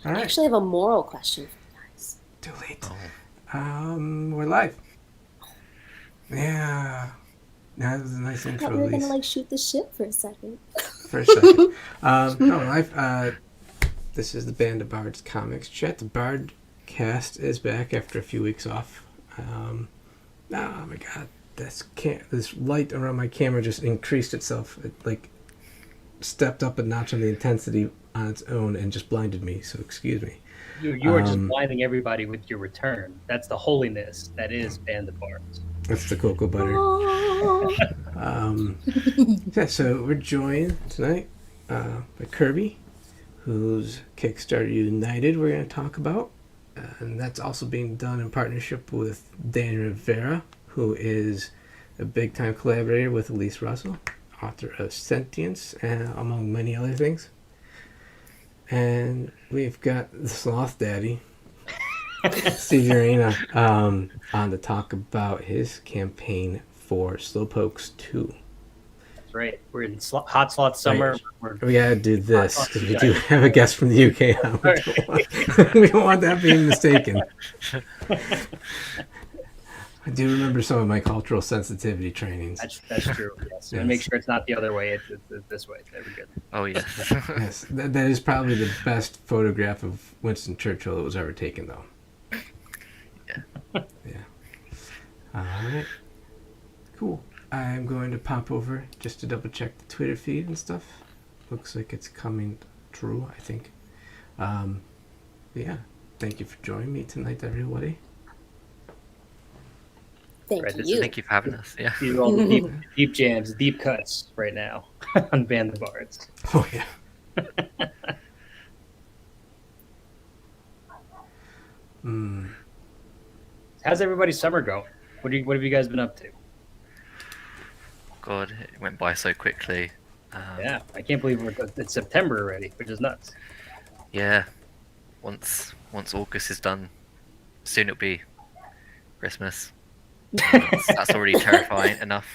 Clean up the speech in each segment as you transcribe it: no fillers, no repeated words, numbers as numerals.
All I right. actually have a moral question for you guys. Too late. Oh, We're live. Yeah. That was a nice I thought intro, we were gonna Elise. like shoot the shit for a second. For a second. No, live. This is the Band of Bards Comics Chat. The Bard cast is back after a few weeks off. Oh my god. This light around my camera just increased itself. It like stepped up a notch on the intensity on its own and just blinded me. So excuse me. You are just blinding everybody with your return. That's the holiness that is Band of Bards. That's the cocoa butter. Oh. Yeah, so we're joined tonight by Kirby, whose Kickstarter United we're going to talk about. And that's also being done in partnership with Dan Rivera, who is a big time collaborator with Elyse Russell, author of Sentience, among many other things. And we've got the Sloth Daddy, Steve Urena, on to talk about his campaign for Slowpokes 2. That's right. We're in hot slot summer. Right. We gotta do this because we do have a guest from the UK now. We don't want that being mistaken. I do remember some of my cultural sensitivity trainings. That's true. Yes. And make sure it's not the other way. It's this way. There we go. oh yeah. Yes, that is probably the best photograph of Winston Churchill that was ever taken, though. Yeah. Yeah. All right. Cool. I'm going to pop over just to double check the Twitter feed and stuff. Looks like it's coming true, I think. Yeah. Thank you for joining me tonight, everybody. Thank Right, you. Thank you for having us. Yeah. These are all the deep jams, deep cuts right now on Band of Bards. Oh, yeah. How's everybody's summer going? What have you guys been up to? God, it went by so quickly. Yeah, I can't believe it's September already, which is nuts. Yeah. Once August is done, soon it'll be Christmas. That's already terrifying enough.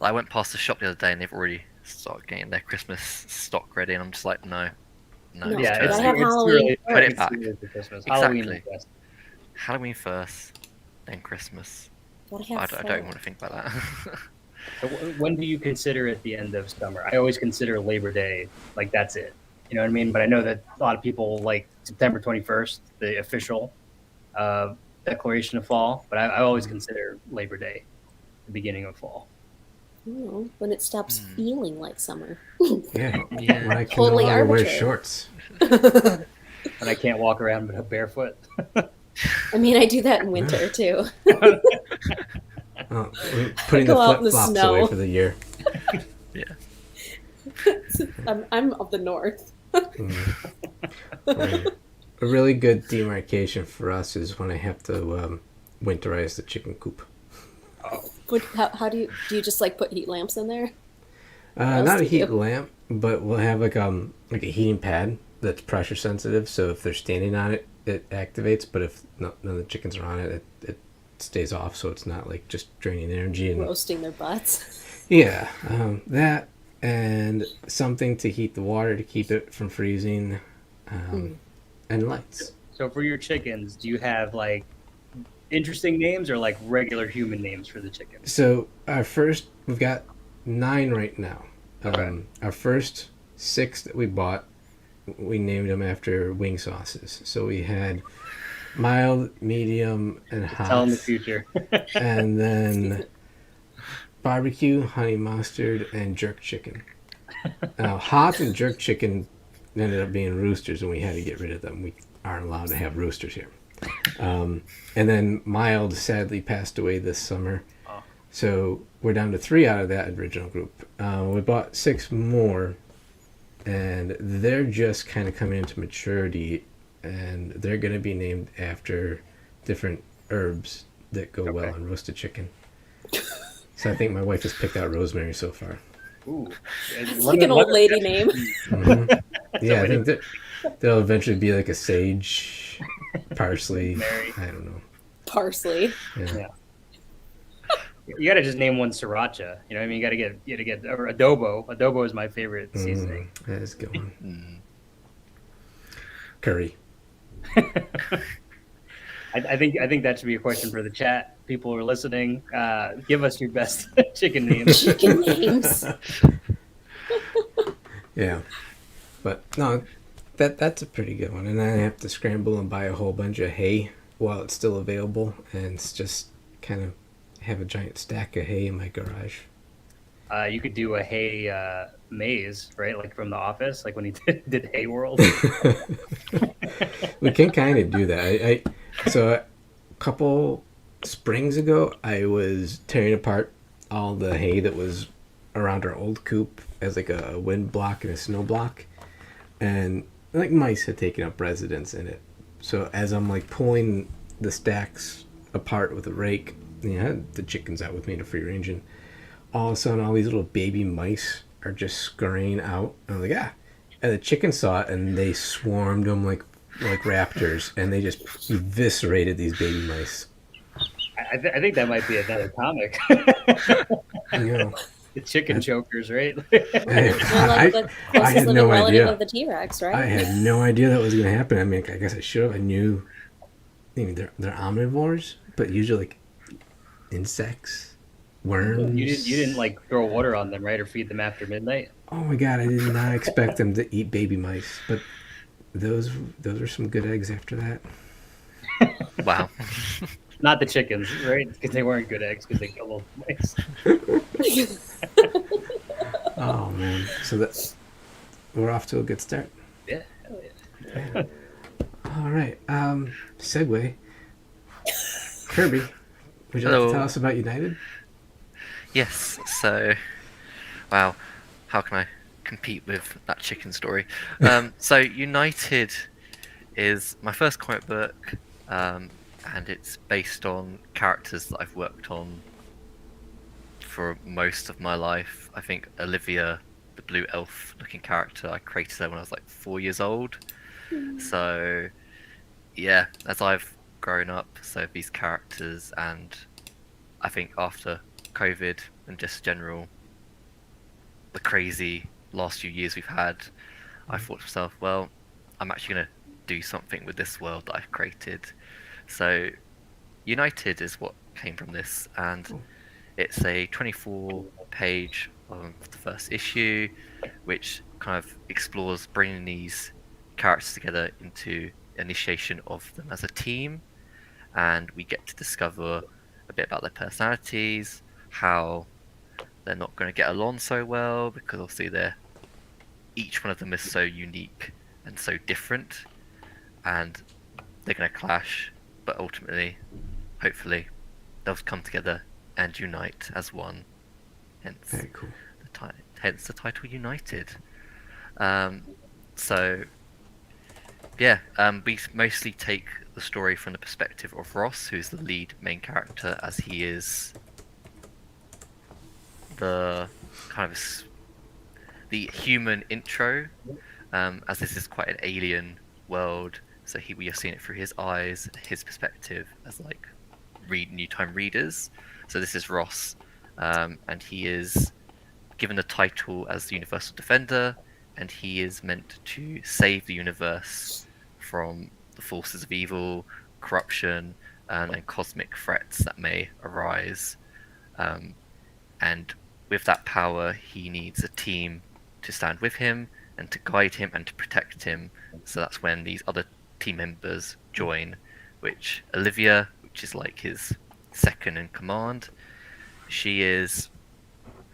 Like, I went past the shop the other day and they've already started getting their Christmas stock ready, and I'm just like, no, No, it's Yeah, gotta too have early. Halloween. Put it It's back. too early for Christmas. Exactly. Halloween is best. Halloween first, then Christmas. Gotta I have don't fun. even want to think about that. So when do you consider it the end of summer? I always consider Labor Day like that's it. You know what I mean? But I know that a lot of people like September 21st, the official declaration of fall. But I always consider Labor Day the beginning of fall. When it stops feeling like summer. Yeah. Yeah. When I can Totally no longer wear arbitrary. shorts. And I can't walk around barefoot. I mean, I do that in winter too. Oh, we're putting the Go out in the flip-flops snow. away for the year. Yeah. I'm of the north. Right. A really good demarcation for us is when I have to winterize the chicken coop. How do you just like put heat lamps in there? else Not a do you heat do? lamp, but we'll have like a heating pad that's pressure sensitive. So if they're standing on it, it activates. But if none of the chickens are on it, it stays off. So it's not like just draining energy. And Roasting their butts. yeah, that and something to heat the water to keep it from freezing, and lights. So for your chickens, do you have like interesting names or like regular human names for the chickens? So we've got 9 right now. Okay. Our first 6 that we bought, we named them after wing sauces. So we had mild, medium, and hot. Tell them the future. And then barbecue, honey mustard, and jerk chicken. Now, hot and jerk chicken ended up being roosters, and we had to get rid of them. We aren't allowed to have roosters here. And then mild sadly passed away this summer. Oh. So we're down to 3 out of that original group. We bought 6 more, and they're just kind of coming into maturity, and they're going to be named after different herbs that go well on roasted chicken. So I think my wife has picked out rosemary so far. Ooh. It's like an old lady name. Yeah, I think that there'll eventually be like a sage, parsley. Mary. I don't know. Parsley. Yeah. You gotta just name one sriracha. You know what I mean? You gotta get or adobo. Adobo is my favorite seasoning. That is a good one. Curry. I think that should be a question for the chat. People who are listening, give us your best chicken names. Chicken names. Yeah, but no, that's a pretty good one. And then I have to scramble and buy a whole bunch of hay while it's still available, and it's just kind of have a giant stack of hay in my garage. You could do a hay maze, right? Like from The Office, like when he did Hay World. We can kind of do that. So a couple springs ago, I was tearing apart all the hay that was around our old coop as like a wind block and a snow block, and like mice had taken up residence in it. So as I'm like pulling the stacks apart with a rake, I had the chickens out with me to free range, and all of a sudden all these little baby mice are just scurrying out. And I'm like, ah. And the chickens saw it and they swarmed them like raptors, and they just eviscerated these baby mice. I think that might be another comic. You know, The chicken chokers, right? They're like the I closest had living no relative idea. of the T-Rex, right? I had no idea that was going to happen. I mean, I guess I should have. I knew. I mean, they're omnivores, but usually like insects, worms. You didn't like throw water on them, right, or feed them after midnight? Oh my god! I did not expect them to eat baby mice, but those were some good eggs after that. Wow. Not the chickens, right? Because they weren't good eggs because they killed little mice. Oh man! So that we're off to a good start. Yeah. Hell yeah. All right. Segue. Kirby, would you like Hello. to tell us about United? Yes. So, wow, how can I compete with that chicken story? So United is my first comic book, and it's based on characters that I've worked on for most of my life. I think Olivia, the blue elf-looking character, I created her when I was like 4 years old. So, yeah, as I've grown up, so these characters, and I think after COVID and just general the crazy last few years we've had, I thought to myself, well, I'm actually going to do something with this world that I've created. So United is what came from this, and it's a 24-page of the first issue, which kind of explores bringing these characters together into initiation of them as a team, and we get to discover a bit about their personalities, how they're not going to get along so well because obviously each one of them is so unique and so different, and they're going to clash, but ultimately, hopefully, they'll come together and unite as one. Hence, Very cool. hence the title United. So, yeah, we mostly take the story from the perspective of Ross, who's the lead main character, as he is the kind of the human intro, as this is quite an alien world. So we are seeing it through his eyes, his perspective as like new time readers. So this is Ross, and he is given the title as the Universal Defender, and he is meant to save the universe from the forces of evil, corruption, and cosmic threats that may arise. And with that power, he needs a team to stand with him and to guide him and to protect him. So that's when these other team members join, which Olivia, which is like his second in command, she is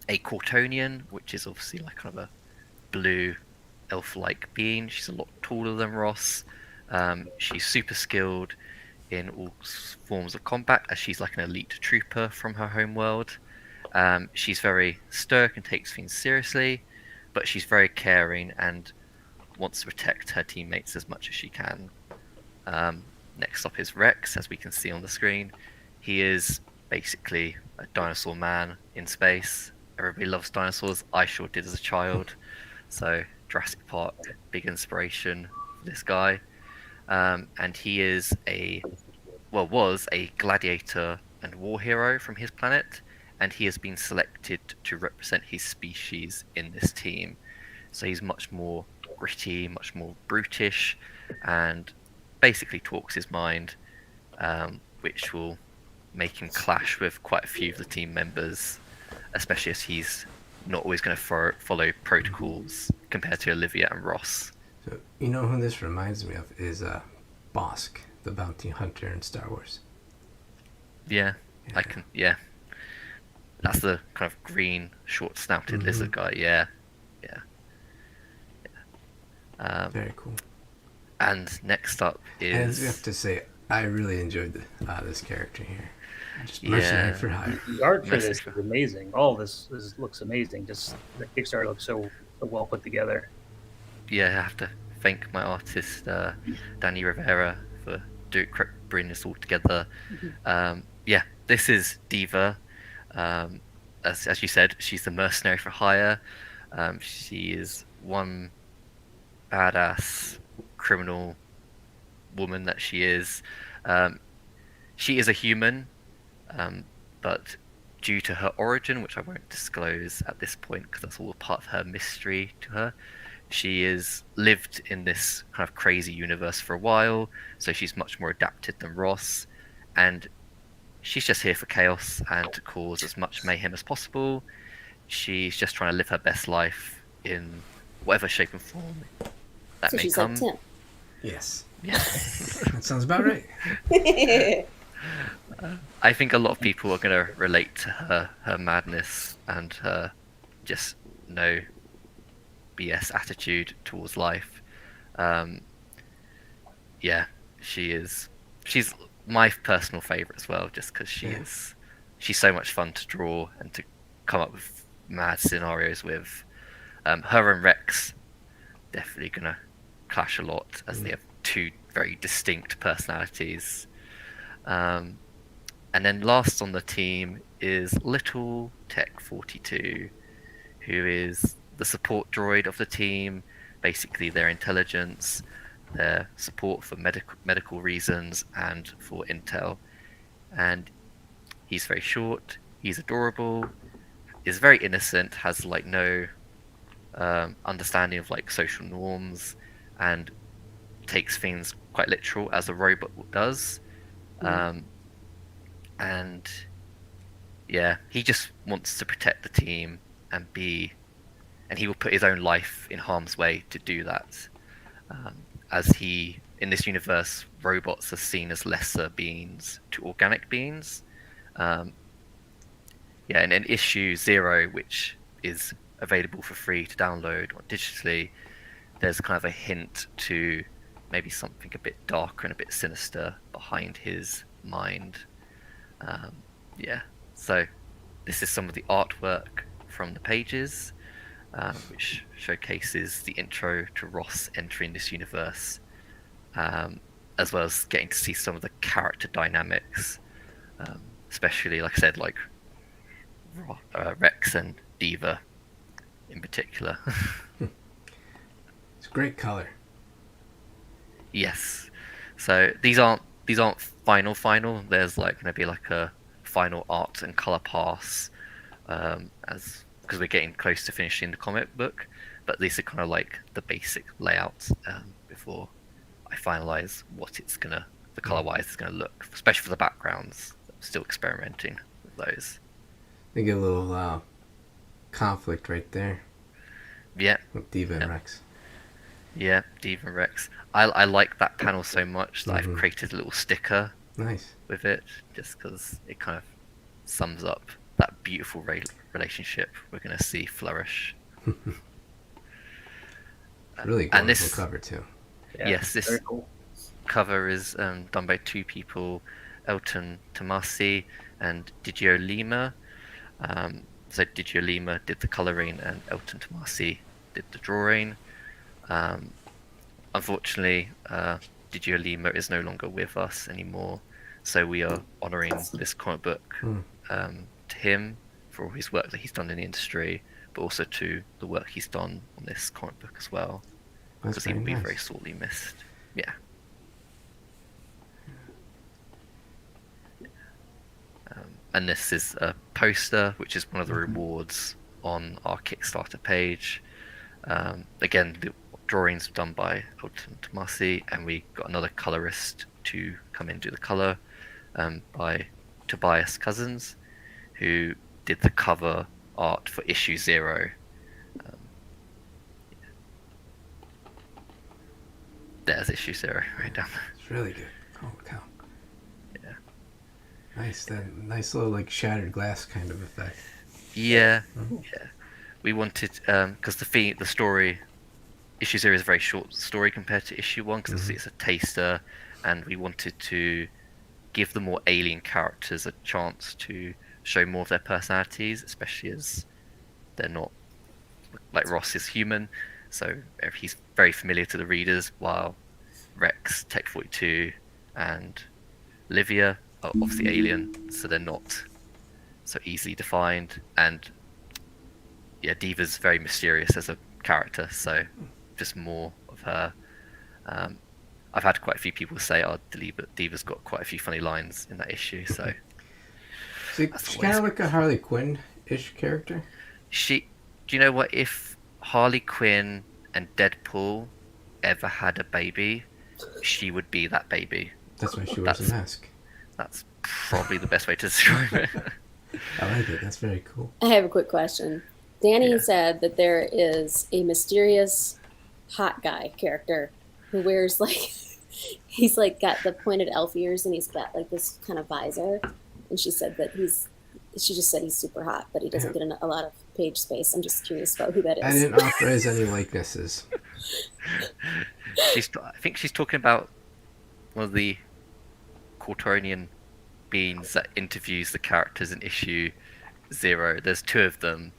a Cortonian, which is obviously like kind of a blue elf-like being. She's a lot taller than Ross. She's super skilled in all forms of combat, as she's like an elite trooper from her home world. She's very stoic and takes things seriously, but she's very caring and wants to protect her teammates as much as she can. Next up is Rex, as we can see on the screen. He is basically a dinosaur man in space. Everybody loves dinosaurs. I sure did as a child. So Jurassic Park, big inspiration for this guy. And he is was a gladiator and war hero from his planet, and he has been selected to represent his species in this team. So he's much more gritty, much more brutish, and basically talks his mind, which will make him clash with quite a few of the team members, especially as he's not always going to follow protocols compared to Olivia and Ross. So you know who this reminds me of is Bosk, the bounty hunter in Star Wars. Yeah, I can. Yeah, that's the kind of green, short-snouted lizard guy. Yeah. Very cool. And next up And is. I have to say, I really enjoyed this character here. Just mercenary for hire. The art for Mercenary this for- is amazing. All this looks amazing. Just the Kickstarter looks so well put together. Yeah, I have to thank my artist Danny Rivera for bringing this all together. Yeah, this is Diva. As you said, she's the mercenary for hire. She is one badass criminal woman that she is. She is a human, but due to her origin, which I won't disclose at this point because that's all a part of her mystery to her, she is lived in this kind of crazy universe for a while, so she's much more adapted than Ross, and she's just here for chaos and to cause as much mayhem as possible. She's just trying to live her best life in whatever shape and form that So may she's come. like Yes. Yeah. That sounds about right. Tim. I think a lot of people are going to relate to her madness and her just no BS attitude towards life. Yeah, she's my personal favorite as well, just because she's so much fun to draw and to come up with mad scenarios with. Her and Rex definitely gonna clash a lot as they have two very distinct personalities. And then last on the team is Little Tech 42, who is the support droid of the team, basically their intelligence, their support for medical reasons and for intel. And he's very short, he's adorable, is very innocent, has like no understanding of like social norms, and takes things quite literal as a robot does. And yeah, he just wants to protect the team and he will put his own life in harm's way to do that. As in this universe, robots are seen as lesser beings to organic beings. Yeah, and in issue 0, which is available for free to download digitally, there's kind of a hint to maybe something a bit darker and a bit sinister behind his mind. Yeah, so this is some of the artwork from the pages, which showcases the intro to Ross entering this universe, as well as getting to see some of the character dynamics, especially, like I said, like Rex and Diva in particular. It's great color. Yes. So these aren't final. There's like going to be like a final art and color pass, as because we're getting close to finishing the comic book. But these are kind of like the basic layouts before I finalize what the color wise is gonna look, especially for the backgrounds. I'm still experimenting with those. They get a little conflict right there Yeah. with Diva and Rex. Yeah, Diva and Rex. I like that panel so much that I've created a little sticker Nice. with it, just because it kind of sums up that beautiful relationship we're going to see flourish. Really and gorgeous this cover too. Yeah, Yes, this very cool. cover is done by two people, Elton Tomasi and Didio Lima. So Didio Lima did the colouring and Elton Tomasi did the drawing. Unfortunately, Didio Lima is no longer with us anymore, so we are honouring this comic book to him for all his work that he's done in the industry, but also to the work he's done on this comic book as well, That's because he will be nice. very sorely missed. Yeah. And this is a poster, which is one of the rewards on our Kickstarter page. Again, the drawings done by Elton Tomasi, and we got another colorist to come in and do the color by Tobias Cousins, who did the cover art for issue 0. There's issue 0 right down there. It's really good. Oh cow. Yeah. Nice. That nice little like shattered glass kind of effect. Yeah. We wanted because the story, issue 0 is a very short story compared to issue 1 because it's a taster, and we wanted to give the more alien characters a chance to show more of their personalities, especially as they're not like Ross is human, so he's very familiar to the readers, while Rex, Tech 42, and Livia are obviously alien, so they're not so easily defined. And yeah, Diva's very mysterious as a character, so just more of her. I've had quite a few people say, "Oh, Diva's got quite a few funny lines in that issue." So she's kind of like a Harley Quinn-ish character. Do you know what? If Harley Quinn and Deadpool ever had a baby, she would be that baby. That's why she wears a mask. That's probably the best way to describe it. I like it. That's very cool. I have a quick question. Danny said that there is a mysterious hot guy character who wears like he's like got the pointed elf ears and he's got like this kind of visor, and she said that she just said he's super hot, but he doesn't get a lot of page space. I'm just curious about who that is. I didn't authorize any likenesses. I think she's talking about one of the Quaternion beings that interviews the characters in issue 0. There's 2 of them.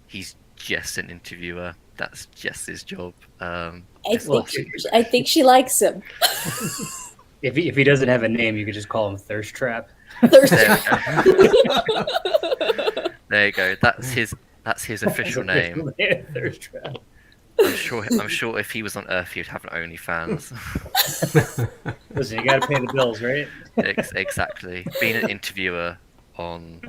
He's just an interviewer. That's just his job. I think she likes him. If he doesn't have a name, you could just call him Thirst Trap. Thirst Trap. There you go. That's his official name. Thirst Trap. I'm sure if he was on Earth, he'd have an OnlyFans. Listen, you gotta pay the bills, right? Exactly. Being an interviewer on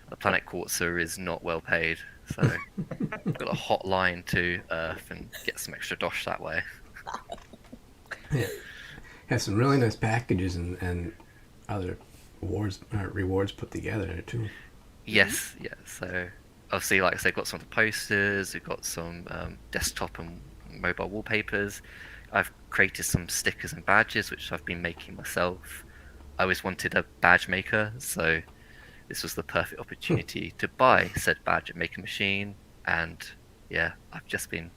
the planet Quartzer is not well paid, so I've got a hotline to Earth and get some extra dosh that way. Yeah, has some really nice packages and other rewards put together too. Yes, yeah. So obviously, like I said, got some of the posters. We've got some desktop and mobile wallpapers. I've created some stickers and badges, which I've been making myself. I always wanted a badge maker, so this was the perfect opportunity to buy said badge at Maker Machine. And yeah, I've just been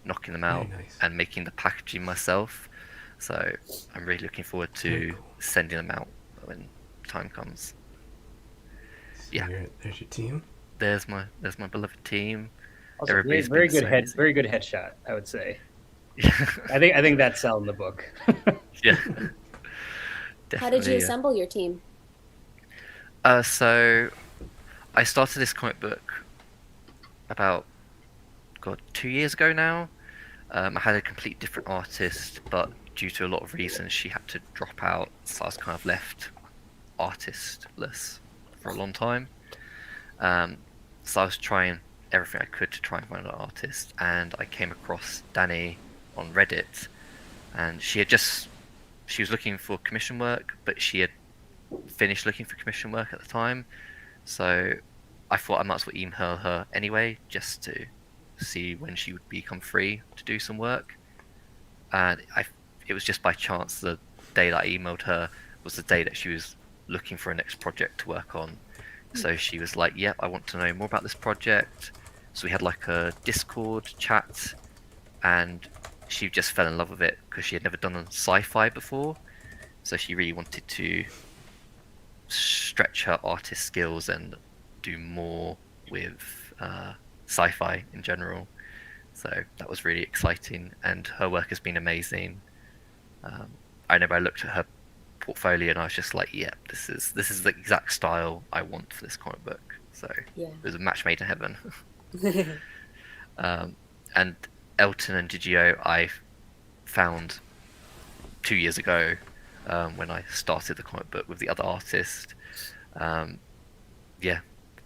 knocking them out and making the packaging myself. So I'm really looking forward to sending them out when time comes. So yeah, there's your team. There's my beloved team. Also, very good headshot, I would say. I think that's selling the book. Yeah. How did you assemble your team? So I started this comic book about 2 years ago now. I had a complete different artist, but due to a lot of reasons, she had to drop out, so I was kind of left artistless for a long time. So I was trying everything I could to try and find an artist, and I came across Danny on Reddit, and she was looking for commission work, but she had finished looking for commission work at the time, so I thought I might as well email her anyway, just to see when she would become free to do some work. And it was just by chance the day that I emailed her was the day that she was looking for a next project to work on. So she was like, yep, I want to know more about this project. So we had like a Discord chat, and she just fell in love with it because she had never done sci-fi before. So she really wanted to stretch her artist skills and do more with sci-fi in general. So that was really exciting, and her work has been amazing. I remember I looked at her portfolio and I was just like, yeah, this is the exact style I want for this comic book. So it was a match made in heaven. And Elton and Digio I found 2 years ago when I started the comic book with the other artist.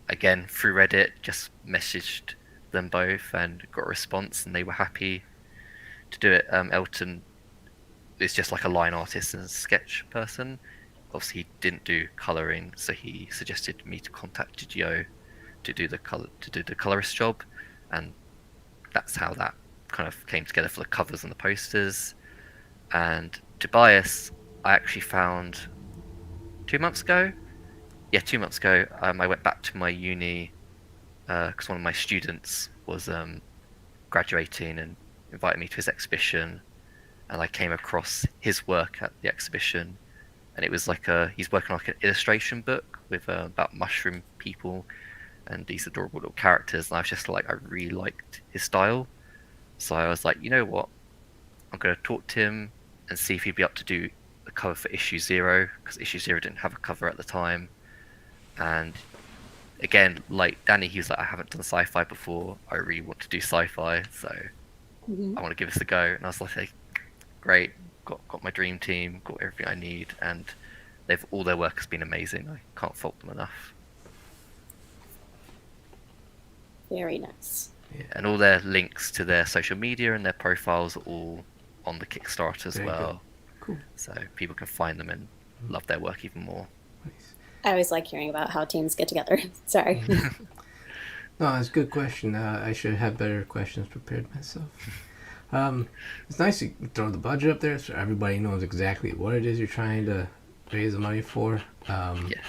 Again, through Reddit, just messaged them both and got a response, and they were happy to do it. Elton is just like a line artist and sketch person. Obviously, he didn't do coloring, so he suggested me to contact Gigio to do the colorist job, and that's how that kind of came together for the covers and the posters. And Tobias, I actually found 2 months ago. Yeah, 2 months ago. I went back to my uni because one of my students was graduating and invited me to his exhibition, and I came across his work at the exhibition, and it was like he's working on like an illustration book with about mushroom people and these adorable little characters, and I was just like, I really liked his style, so I was like, you know what, I'm going to talk to him and see if he'd be up to do the cover for issue 0, because issue 0 didn't have a cover at the time. And again, like Danny, he was like, I haven't done sci-fi before, I really want to do sci-fi, so I want to give this a go. And I was like, hey, great, got my dream team, got everything I need, and all their work has been amazing. I can't fault them enough. Very nice. Yeah, and all their links to their social media and their profiles are all on the Kickstarter as well. Cool. So people can find them and love their work even more. Nice. I always like hearing about how teams get together. Sorry. No, it's a good question. I should have better questions prepared myself. It's nice to throw the budget up there so everybody knows exactly what it is you're trying to raise the money for. Yes.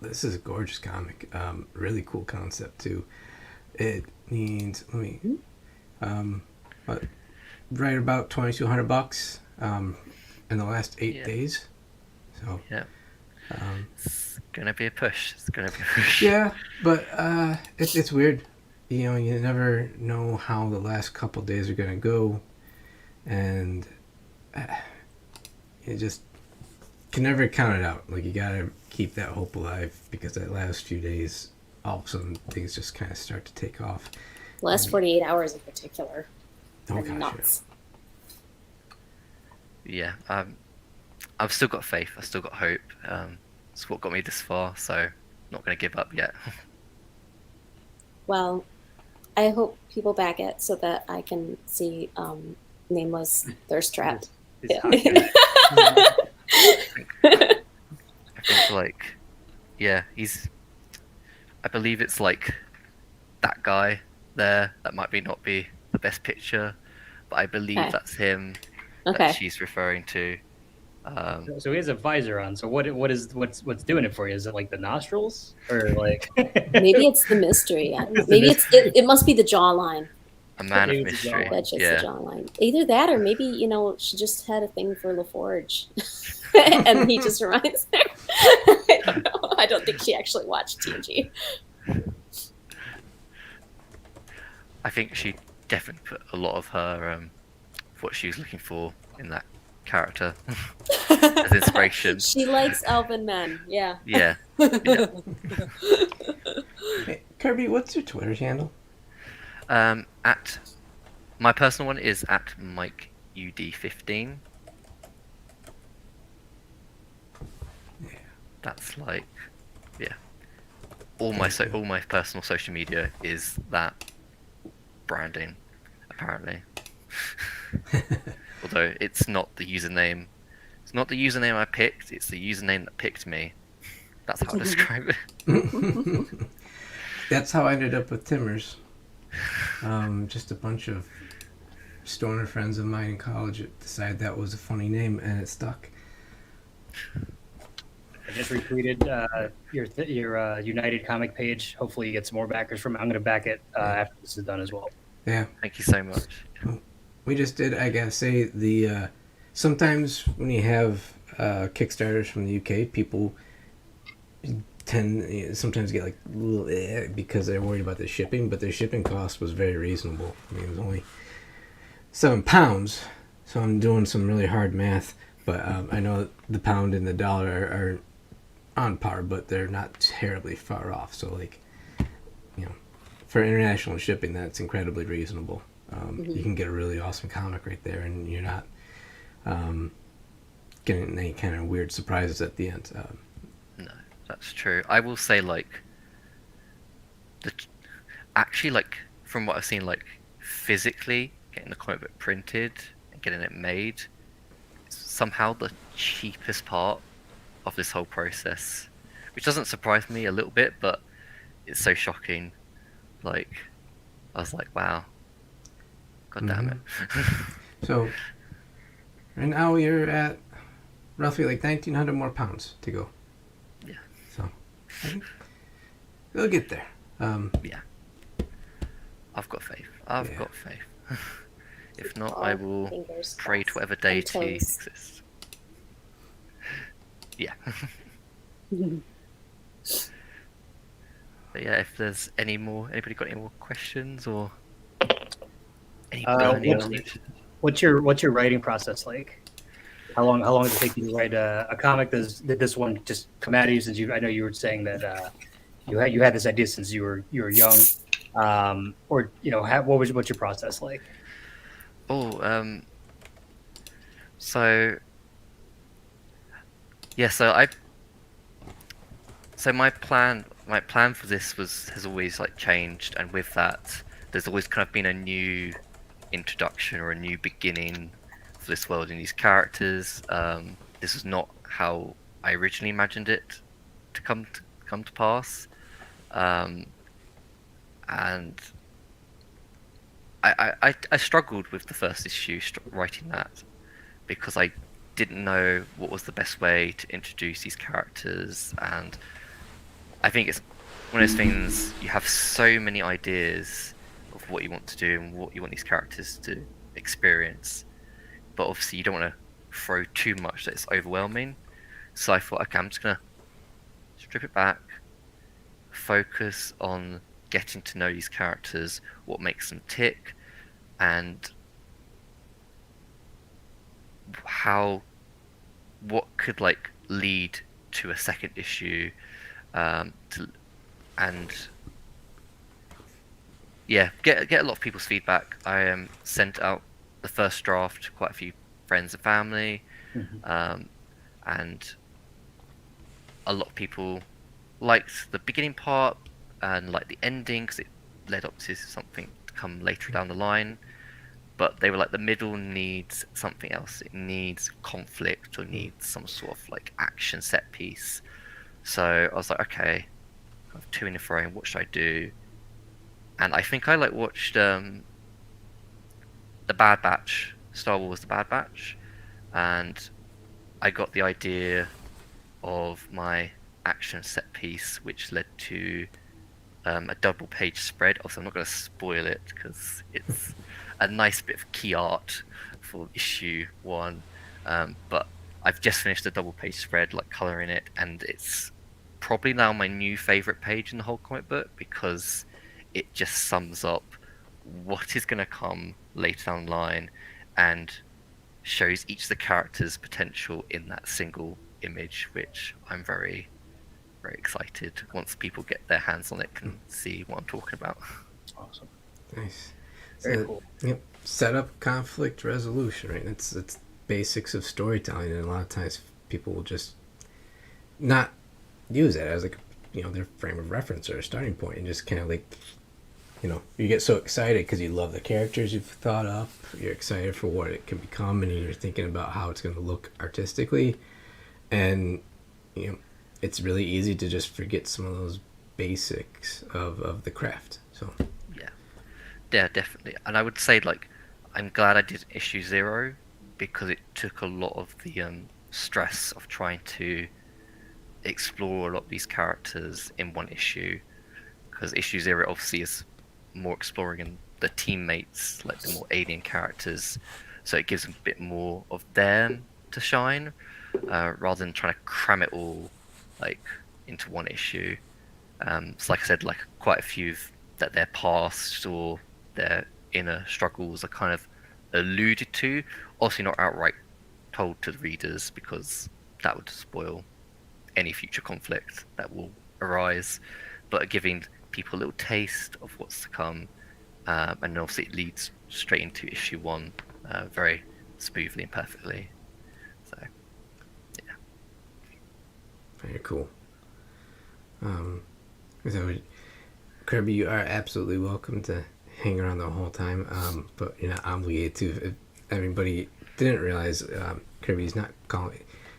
This is a gorgeous comic. Really cool concept too. It needs right about $2,200 in the last 8 days. So yeah, it's gonna be a push. It's gonna be a push. Yeah, but it's weird. You know, you never know how the last couple days are gonna go, and you just can never count it out. Like, you gotta keep that hope alive, because that last few days, all of a sudden things just kind of start to take off. The last 48 hours in particular are gosh, nuts. Yeah, I've still got faith. I've still got hope. It's what got me this far, so not going to give up yet. Well, I hope people back it so that I can see Nameless Thirst Trap. It's I think like, yeah, I believe it's like that guy there. That might not be the best picture, but I believe Okay. that's him Okay. that she's referring to. So he has a visor on. So what's doing it for you? Is it like the nostrils, or like? Maybe it's the mystery. Maybe it must be the jawline. A man of Maybe it's a mystery. jawline. That's just Yeah. the jawline. Either that, or maybe she just had a thing for LaForge, and he just reminds her. I don't know. I don't think she actually watched TNG. I think she definitely put a lot of her what she was looking for in that character as inspiration. She likes elven men. Yeah. Yeah. Hey, Kirby, what's your Twitter handle? At my personal one is at MikeUD15. Yeah. That's like, yeah. All my personal social media is that branding, apparently. Although it's not the username. It's not the username I picked. It's the username that picked me. That's how I describe it. That's how I ended up with Timmers. Just a bunch of stoner friends of mine in college decided that was a funny name, and it stuck. I just retweeted your United comic page. Hopefully, you get some more backers from it. I'm going to back it after this is done as well. Yeah, Thank you so much. we just did. I gotta say, the sometimes when you have Kickstarters from the UK, people sometimes get like a little because they're worried about the shipping, but their shipping cost was very reasonable. I mean, it was only £7, so I'm doing some really hard math, but I know the pound and the dollar are on par, but they're not terribly far off. So, like, you know, for international shipping, that's incredibly reasonable. You can get a really awesome comic right there, and you're not getting any kind of weird surprises at the end. No, that's true. I will say, like, actually, like from what I've seen, like physically getting the comic book printed and getting it made is somehow the cheapest part of this whole process, which doesn't surprise me a little bit, but it's so shocking. Like, I was like, wow, god damn it. So right now you're at roughly like 1,900 more pounds to go. Yeah. So I think we'll get there. Yeah. I've got faith. I've Yeah. got faith. If not, All I will fingers pray to crossed whatever and deity toes. exists. Yeah. But yeah, if there's anybody got any more questions or any burning knowledge? What's your writing process like? How long does it take you to write a comic? Did this one just come out of you since I know you were saying that you had this idea since you were young, or what's your process like? Oh, so yeah, so my plan for this has always like changed, and with that, there's always kind of been a new introduction or a new beginning for this world and these characters. This is not how I originally imagined it to come to pass, and I struggled with the first issue writing that because I didn't know what was the best way to introduce these characters, and I think it's one of those things, you have so many ideas of what you want to do and what you want these characters to experience, but obviously you don't want to throw too much that it's overwhelming. So I thought, okay, I'm just gonna strip it back, focus on getting to know these characters, what makes them tick, and what could like lead to a second issue, and yeah, get a lot of people's feedback. I sent out the first draft to quite a few friends and family, and a lot of people liked the beginning part and liked the ending because it led up to something to come later down the line. But they were like, the middle needs something else. It needs conflict or needs some sort of like action set piece. So I was like, okay, I have two in the frame. What should I do? And I think I like watched the Bad Batch, Star Wars: The Bad Batch, and I got the idea of my action set piece, which led to a double page spread. Also, I'm not going to spoil it because it's a nice bit of key art for issue 1, but I've just finished the double page spread, like colouring it, and it's probably now my new favourite page in the whole comic book because it just sums up what is going to come later down the line and shows each of the characters' potential in that single image, which I'm very, very excited once people get their hands on it can see what I'm talking about. Awesome. Nice. Very cool. Yep. Setup, conflict, resolution, right? That's basics of storytelling, and a lot of times people will just not use it as like, their frame of reference or a starting point, and just kind of like, you get so excited because you love the characters you've thought up, you're excited for what it can become, and you're thinking about how it's going to look artistically, and it's really easy to just forget some of those basics of the craft. So yeah, definitely. And I would say, like, I'm glad I did issue 0 because it took a lot of the stress of trying to explore a lot of these characters in one issue, because issue 0 obviously is more exploring in the teammates, like the more alien characters, so it gives them a bit more of them to shine, rather than trying to cram it all like into one issue. So like I said, like quite a few that their past or their inner struggles are kind of alluded to, obviously not outright told to the readers because that would spoil any future conflict that will arise, but giving people a little taste of what's to come, and obviously it leads straight into issue 1 very smoothly and perfectly. So yeah, very cool. So Kirby, you are absolutely welcome to hang around the whole time, but you're not obligated to. If everybody didn't realize, Kirby's not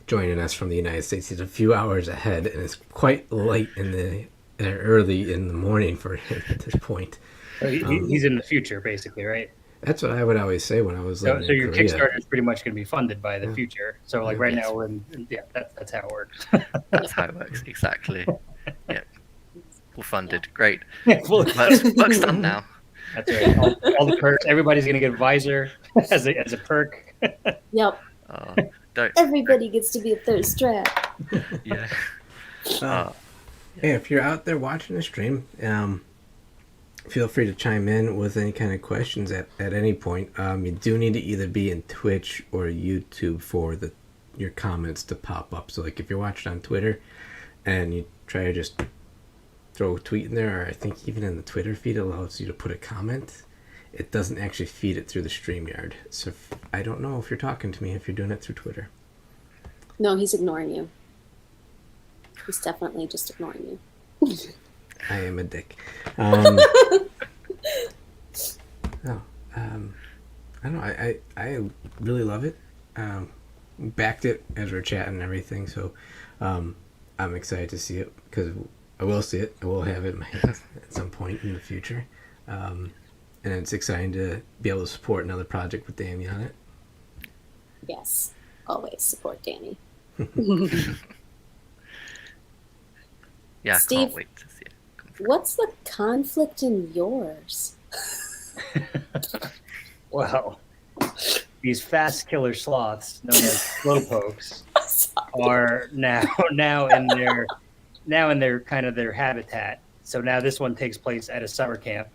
joining us from the United States. He's a few hours ahead, and it's quite late early in the morning for him at this point. So he's in the future, basically, right? That's what I would always say when I was living So in your Korea. Kickstarter is pretty much going to be funded by the future. So like right now we're in, that's how it works. That's how it works, exactly. Yeah. All funded, great. Well, Work's done now. that's right. All the perks. Everybody's going to get a visor as a perk. Yep. Don't. Everybody gets to be a thirst trap. Yeah. Hey, if you're out there watching the stream, feel free to chime in with any kind of questions at any point. You do need to either be in Twitch or YouTube for your comments to pop up. So like if you're watching on Twitter and you try to just throw a tweet in there, or I think even in the Twitter feed it allows you to put a comment, it doesn't actually feed it through the StreamYard. So I don't know if you're talking to me if you're doing it through Twitter. No, he's ignoring you. He's definitely just ignoring you. I am a dick. I don't know. I really love it. Backed it as we're chatting and everything, so I'm excited to see it because I will see it. I will have it in my hands at some point in the future. And it's exciting to be able to support another project with Danny on it. Yes, always support Danny. Yeah, I Steve, can't wait to see it. What's the conflict in yours? Well, these fast killer sloths, known as slowpokes, are now in their kind of their habitat. So now this one takes place at a summer camp,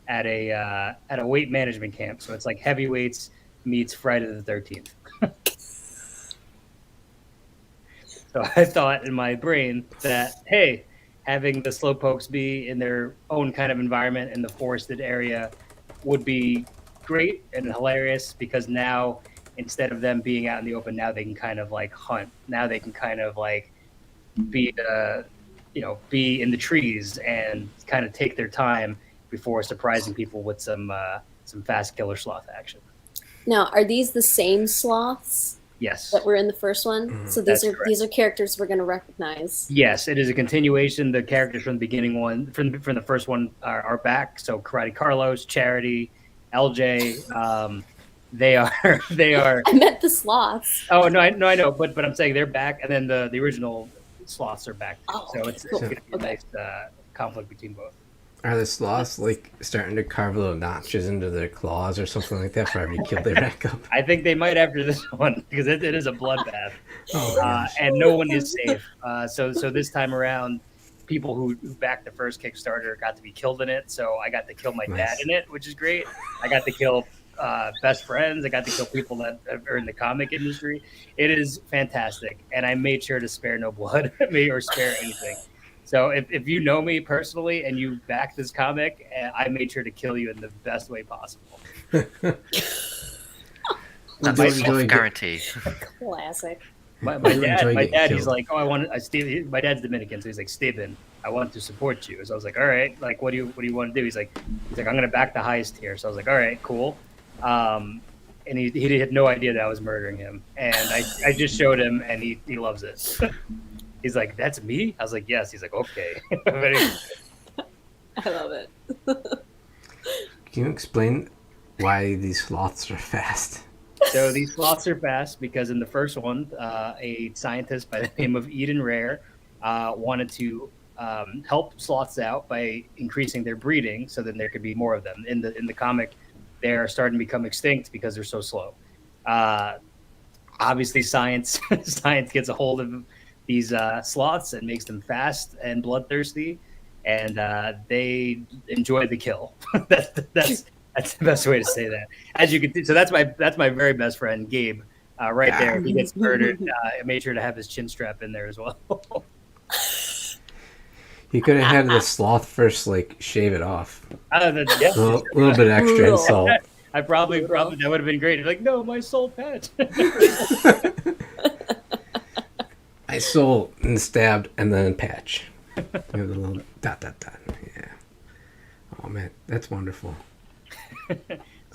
at a weight management camp. So it's like heavyweights meets Friday the 13th. So I thought in my brain that, hey, having the slowpokes be in their own kind of environment in the forested area would be great and hilarious, because now instead of them being out in the open, now they can kind of like hunt. Now they can kind of like be in the trees and kind of take their time before surprising people with some fast killer sloth action. Now, are these the same sloths Yes. that were in the first one? Mhm. So That's these are characters we're going to recognize. Yes, it is a continuation. The characters from the beginning from the first one are back. So Karate Carlos, Charity, LJ, they are. I meant the sloths. Oh no, I know, but I'm saying they're back, and then the original sloths are back. Oh, so okay, it's cool. going to be a Okay. nice conflict between both. Are the sloths like starting to carve little notches into their claws or something like that for every kill they rack up? I think they might after this one, because it is a bloodbath, Oh, gosh. and no one is safe. So this time around, people who backed the first Kickstarter got to be killed in it. So I got to kill my dad Nice. in it, which is great. I got to kill best friends. I got to kill people that are in the comic industry. It is fantastic, and I made sure to spare no blood or spare anything. So if you know me personally and you back this comic, I made sure to kill you in the best way possible. That's Do a you soft enjoy guarantee. Classic. My Do you enjoy dad, getting he's killed? like, Steve. My dad's Dominican, so he's like, Steven, I want to support you. So I was like, all right, like, what do you want to do? He's like, I'm gonna back the highest tier. So I was like, all right, cool. And he had no idea that I was murdering him, and I just showed him, and he loves it. He's like, that's me? I was like, yes. He's like, okay. I love it. Can you explain why these sloths are fast? So these sloths are fast because in the first one, a scientist by the name of Eden Rare wanted to help sloths out by increasing their breeding, so then there could be more of them. In the comic, they're starting to become extinct because they're so slow. Obviously, science gets a hold of these sloths and makes them fast and bloodthirsty, and they enjoy the kill. That's the best way to say that. As you can see, so that's my very best friend Gabe, right there. He gets murdered. I made sure to have his chin strap in there as well. You could have had the sloth first, like, shave it off. Yeah, A little bit extra Brutal. insult. I probably that would have been great. Like, no, my soul patch. I sold and stabbed and then patch. You have the little dot. Yeah. Oh man, that's wonderful. So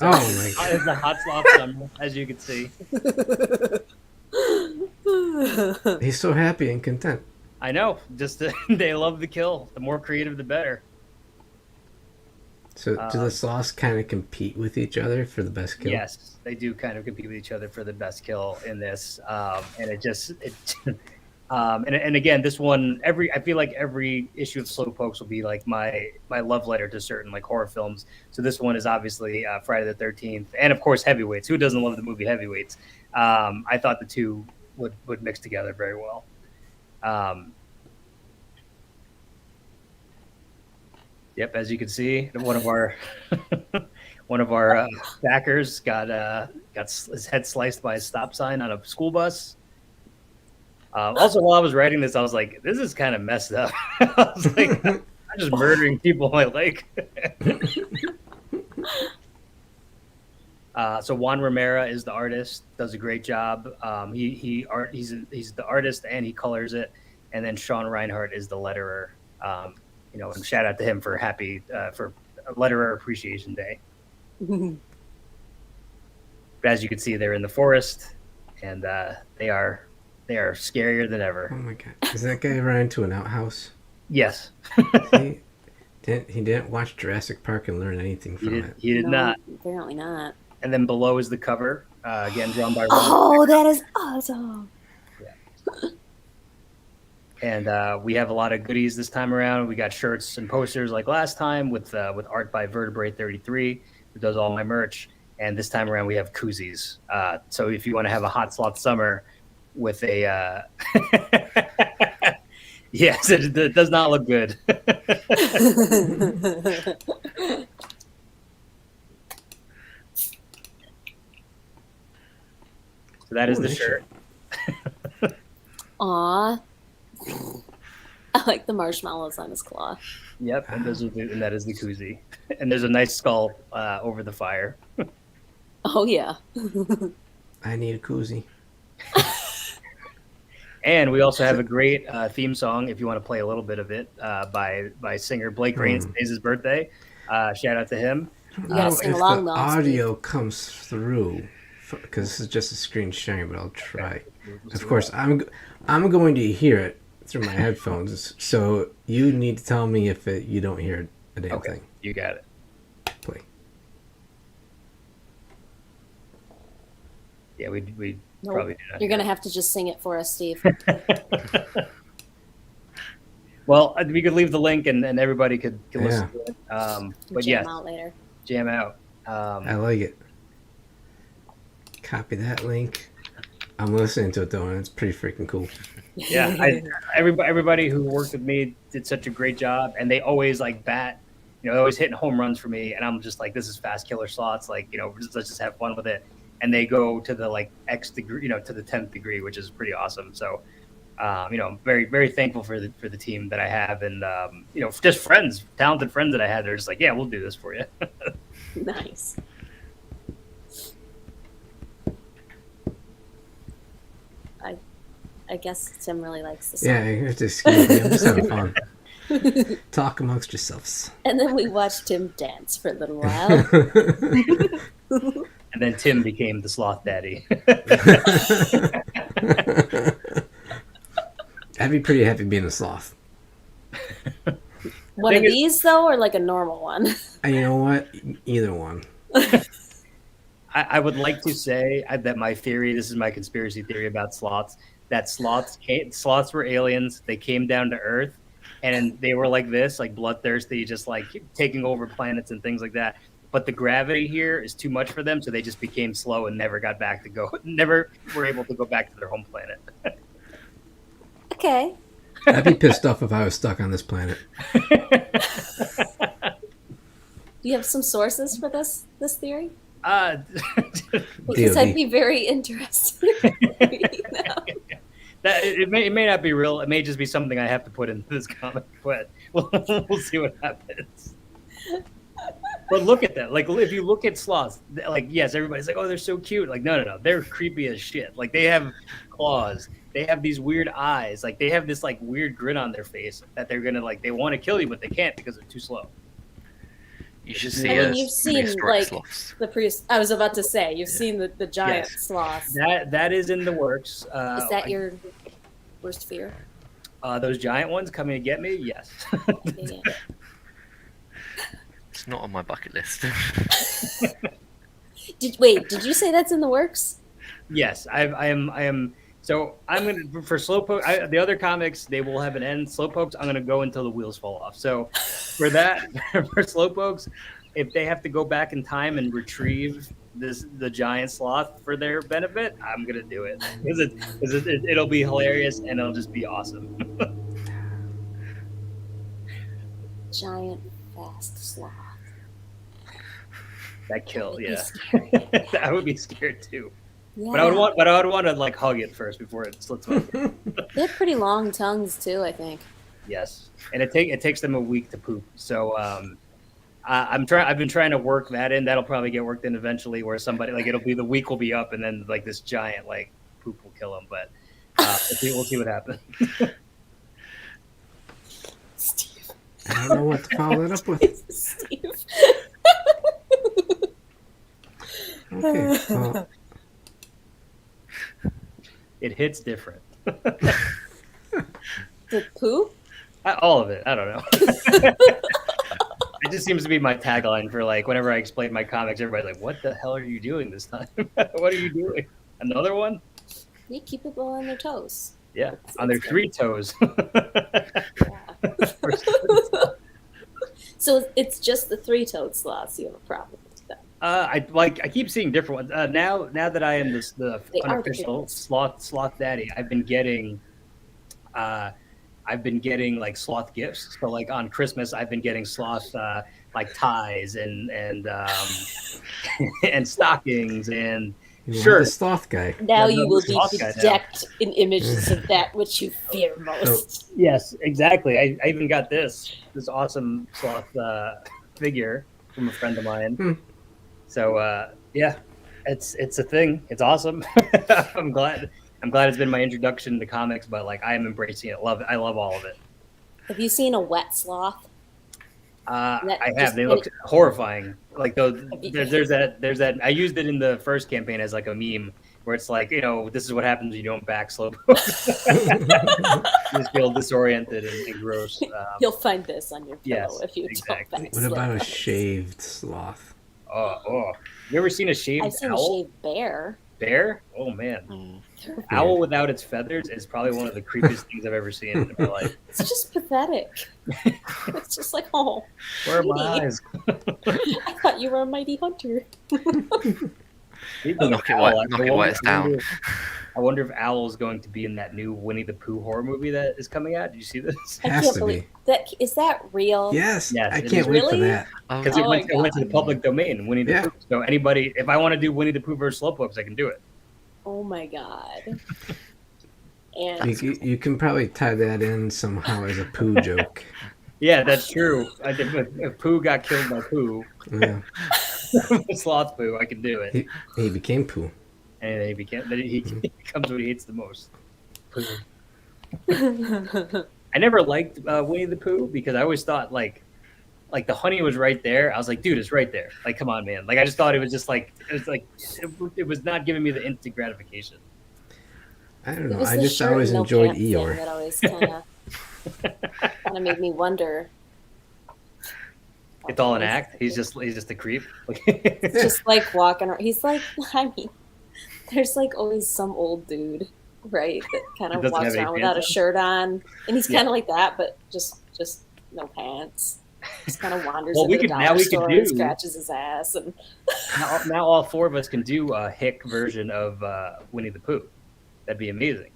Oh my god. it's a hot sloth summer, as you can see. He's so happy and content. I know. Just they love the kill. The more creative, the better. So do the sloths kind of compete with each other for the best kill? Yes, they do kind of compete with each other for the best kill in this, and and again, this one I feel like every issue of Slowpokes will be like my love letter to certain like horror films. So this one is obviously Friday the 13th, and of course Heavyweights. Who doesn't love the movie Heavyweights? I thought the two would mix together very well. Yep, as you can see, one of our backers got his head sliced by a stop sign on a school bus. Also, while I was writing this, I was like, "This is kind of messed up." I was like, "I'm just murdering people I like." So Juan Rivera is the artist, does a great job. He's the artist and he colors it, and then Sean Reinhardt is the letterer. And shout out to him for for Letterer Appreciation Day. But as you can see, they're in the forest, and they are scarier than ever. Oh my god! Does that guy run into an outhouse? Yes. He didn't watch Jurassic Park and learn anything from it. He did not. Apparently not. And then below is the cover, again drawn by Ron. Oh, that is awesome. Yeah. And we have a lot of goodies this time around. We got shirts and posters like last time with art by Vertebrate 33, who does all my merch. And this time around we have koozies. So if you want to have a hot sloth summer with a yes, it does not look good. So that is the shirt. Aw. I like the marshmallows on his claw. Yep, and that is the koozie. And there's a nice skull over the fire. Oh yeah. I need a koozie. And we also have a great theme song, if you want to play a little bit of it, by singer Blake Rains. Today's his birthday. Shout out to him. You gotta sing If along the though. audio comes through, because this is just a screen sharing, but I'll try. Of course, I'm going to hear it through my headphones, so you need to tell me if you don't hear a damn thing. You got it. Play. Yeah, we Nope. probably do not. You're gonna have to just sing it for us, Steve. Well, we could leave the link and everybody could listen Yeah. to it. But Jam yes, out later. jam out. I like it. Copy that link. I'm listening to it though, and it's pretty freaking cool. Yeah, everybody who worked with me did such a great job, and they always they're always hitting home runs for me, and I'm just like, this is fast killer slots, let's just have fun with it. And they go to the X degree, to the 10th degree, which is pretty awesome. So, very, very thankful for the team that I have, and just talented friends that I had. They're just like, yeah, we'll do this for you. Nice. I guess Tim really likes the song. Yeah, you have to excuse me. I'm just having fun. Talk amongst yourselves. And then we watched Tim dance for a little while. And then Tim became the sloth daddy. I'd be pretty happy being a sloth. One of these though, or like a normal one? And you know what? Either one. I would like to say that this is my conspiracy theory about sloths, that sloths were aliens. They came down to Earth, and they were like this, like bloodthirsty, just like taking over planets and things like that. But the gravity here is too much for them, so they just became slow and never were able to go back to their home planet. Okay. I'd be pissed off if I was stuck on this planet. Do you have some sources for this theory? Because DOD. I'd be very interested. It may not be real. It may just be something I have to put into this comic, but we'll see what happens. But look at that. If you look at sloths, yes, everybody's like, oh, they're so cute. No. They're creepy as shit. They have claws. They have these weird eyes. They have this weird grin on their face that they're gonna they want to kill you, but they can't because they're too slow. You should I see mean, a you've seen, prehistoric like, sloths. I was about to say, you've seen the giant Yes. sloths. That is in the works. Is that your worst fear? Those giant ones coming to get me? Yes. Yeah. It's not on my bucket list. Did you say that's in the works? Yes, I am. So I'm gonna for slowpoke. The other comics they will have an end. Slowpokes, I'm gonna go until the wheels fall off. So for that, for slowpokes, if they have to go back in time and retrieve the giant sloth for their benefit, I'm gonna do it because it'll be hilarious and it'll just be awesome. Giant fast sloth. That kill, Would be yeah. scary. I would be scared too. Yeah. But I would want to like hug it first before it slits my face. They have pretty long tongues too, I think. Yes, and it takes them a week to poop. So I've been trying to work that in. That'll probably get worked in eventually, where somebody like it'll be the week will be up, and then like this giant like poop will kill them. But we'll see what happens. Steve. I don't know what to follow it up with. Steve. Okay. Well, It hits different. The poo? All of it. I don't know. It just seems to be my tagline for like whenever I explain my comics, everybody's like, "What the hell are you doing this time? What are you doing? Another one?" You keep people on their toes. Yeah, on their 3 toes. Yeah. So it's just the 3-toed sloths you have a problem with them. I keep seeing different ones. Now that I am the They are the unofficial cutest. sloth daddy, I've been getting like sloth gifts. So like on Christmas, I've been getting sloth like ties and and stockings and you are the shirts. sloth guy. Now Yeah, you no, will the be sloth guy now. bedecked in images of that which you fear most. Yes, exactly. I even got this awesome sloth figure from a friend of mine. Hmm. So yeah, it's a thing. It's awesome. I'm glad it's been my introduction to comics, but like I am embracing it. Love it. I love all of it. Have you seen a wet sloth? I have. They look horrifying. Like there's that. I used it in the first campaign as like a meme where it's like, this is what happens when you don't back slow. You just feel disoriented and gross. You'll find this on your pillow Yes, if you exactly. don't back What about a slow. shaved sloth? Oh. You ever seen a shaved I've seen a owl? shaved bear. Bear? Oh man. Mm. Owl without its feathers is probably one of the creepiest things I've ever seen in my life. It's just pathetic. It's just like, oh, Where are my Sweetie. eyes? I thought you were a mighty hunter. Knock it while it's down. I wonder if Owl is going to be in that new Winnie the Pooh horror movie that is coming out. Did you see this? I Has can't to believe be. that. Is that real? Yes. Yes, I it can't is. wait for Really? that. Because it Oh went my to the public domain, Winnie the Yeah. Pooh. So anybody, if I want to do Winnie the Pooh versus Slowpokes, I can do it. Oh my god. And You can probably tie that in somehow as a poo joke. Yeah, that's true. If Pooh got killed by Pooh, Yeah. Sloth Pooh, I can do it. He became poo. And then he becomes what he hates the most. Pooh. I never liked Winnie the Pooh because I always thought like the honey was right there. I was like, dude, it's right there. Like, come on, man. Like, I just thought it was just like it was not giving me the instant gratification. I don't it know. was I the just shirt always no enjoyed pants thing Eeyore. that always kind of made me wonder. It's all an act. He's just a creep. It's just like walking around. He's like, I mean, there's like always some old dude, right, that kind That of doesn't walks have any around without a pants on? shirt on, and he's Yeah. kind of like that, but just no pants. Just kind of wanders Well, into the dollar store and do- scratches his ass, and now all 4 of us can do a hick version of Winnie the Pooh. That'd be amazing.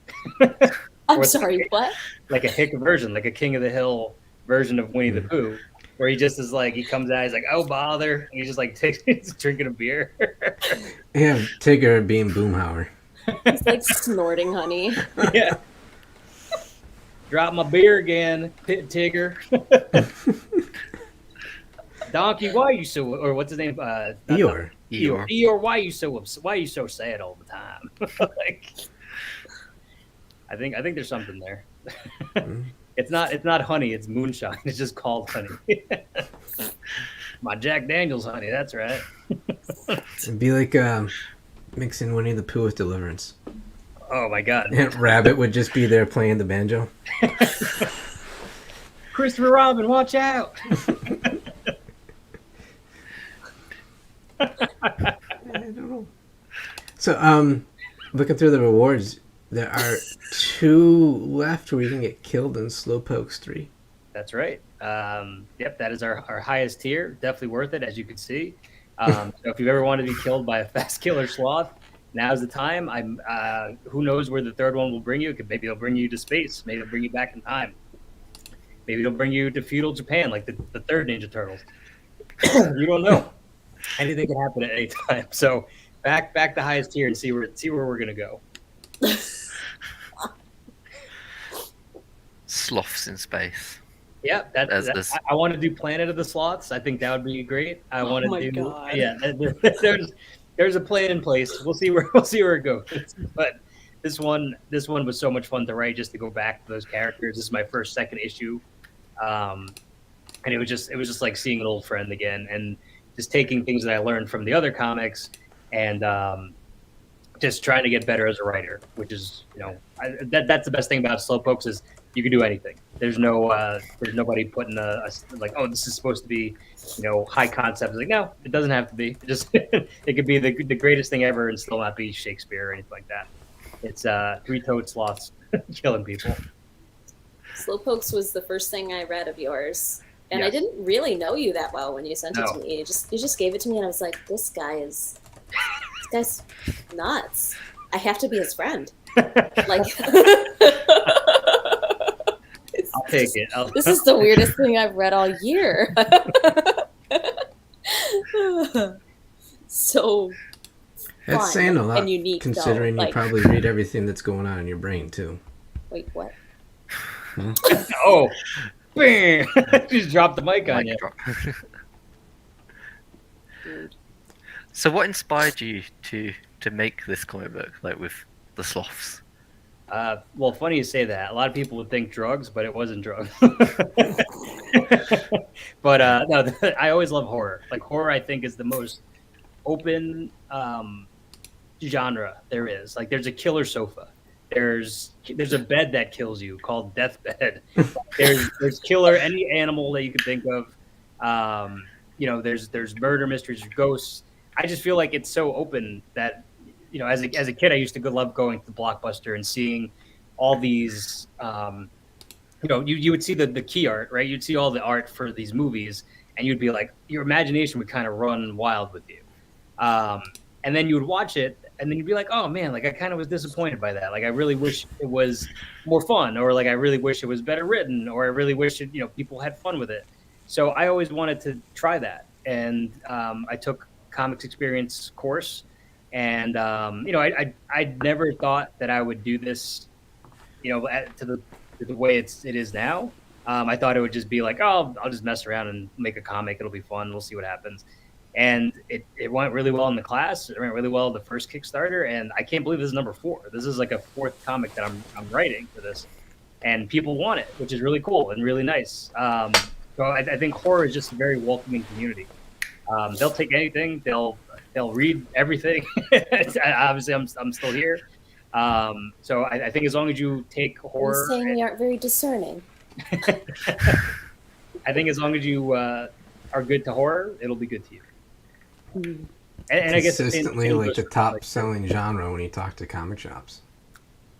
I'm Or- sorry, what? Like a hick version, like a King of the Hill version of Winnie the Pooh, where he just is like, he comes out, he's like, oh, bother. And he just like he's drinking a beer. Yeah, Tigger being Boomhauer. He's like snorting honey. Yeah. Drop my beer again, Tigger. Donkey, why are you so, or what's his name? Eeyore. Eeyore, why are you so sad all the time? Like, I think there's something there. It's not honey, it's moonshine. It's just called honey. My Jack Daniels, honey. That's right. It'd be like mixing Winnie the Pooh with Deliverance. Oh my God. And Rabbit would just be there playing the banjo. Christopher Robin, watch out! I don't know. So, looking through the rewards, there are 2 left where you can get killed in Slowpokes 3. That's right. Yep, that is our highest tier. Definitely worth it, as you can see. So if you've ever wanted to be killed by a fast killer sloth, now's the time. Who knows where the 3rd one will bring you? Maybe it'll bring you to space. Maybe it'll bring you back in time. Maybe it'll bring you to feudal Japan, like the 3rd Ninja Turtles. You don't know. Anything can happen at any time. So back the highest tier and see where we're gonna go. Sloths in space. Yeah, I want to do Planet of the Sloths. I think that would be great. I want to do. God. Yeah, there's a plan in place. We'll see where it goes. But this one was so much fun to write, just to go back to those characters. This is my second issue, and it was just like seeing an old friend again, and just taking things that I learned from the other comics, and just trying to get better as a writer. Which is, that's the best thing about Slowpokes is you can do anything. There's nobody putting like, oh, this is supposed to be, high concept. It's like, no, it doesn't have to be. It could be the greatest thing ever and still not be Shakespeare or anything like that. It's 3-toed sloths killing people. Slowpokes was the first thing I read of yours, and Yes. I didn't really know you that well when you sent it No. to me. You just gave it to me, and I was like, this guy's nuts. I have to be his friend. Like, I'll take it. This is the weirdest thing I've read all year. So It's fun saying a lot, and unique, considering though. you Like, probably read everything that's going on in your brain, too. wait, what? Oh, bam! Just dropped the mic on you. Mic drop. Dude. So what inspired you to make this comic book, like with the sloths? Well, funny you say that. A lot of people would think drugs, but it wasn't drugs. But no, I always love horror. Like, horror, I think, is the most open genre there is. Like, there's a killer sofa. There's a bed that kills you called deathbed. There's killer any animal that you could think of. There's murder mysteries, ghosts. I just feel like it's so open that, as a kid, I used to love going to Blockbuster and seeing all these. You would see the key art, right? You'd see all the art for these movies, and you'd be like, your imagination would kind of run wild with you. And then you would watch it, and then you'd be like, oh man, like I kind of was disappointed by that. Like I really wish it was more fun, or like I really wish it was better written, or I really wish people had fun with it. So I always wanted to try that, and I took comics experience course, and I never thought that I would do this, to the way it is now. I thought it would just be like, oh, I'll just mess around and make a comic. It'll be fun. We'll see what happens. And it went really well in the class. It went really well the first Kickstarter, and I can't believe this is number 4. This is like a 4th comic that I'm writing for this, and people want it, which is really cool and really nice. So I think horror is just a very welcoming community. They'll take anything. They'll read everything. Obviously, I'm still here. So I think as long as you take horror, You're saying we aren't very discerning. I think as long as you are good to horror, it'll be good to you. And I guess Consistently like the top-selling genre when you talk to comic shops.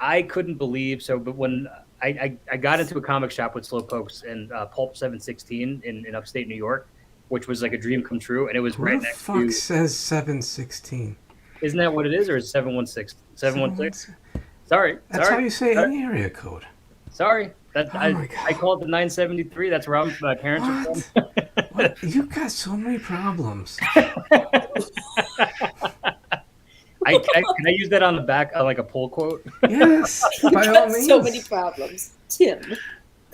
I couldn't believe so, but when I got into a comic shop with Slowpokes and Pulp 716 in upstate New York, which was like a dream come true, and it was Who right the next fuck to. says 716? Isn't that what it is, or is it 716? 716. Sorry, That's sorry. how you say any area code. Sorry. Oh my God. I call it the 973. That's where my parents are from. What? You've got so many problems. Can I use that on the back like a pull quote? Yes, by all means. So many problems. Tim,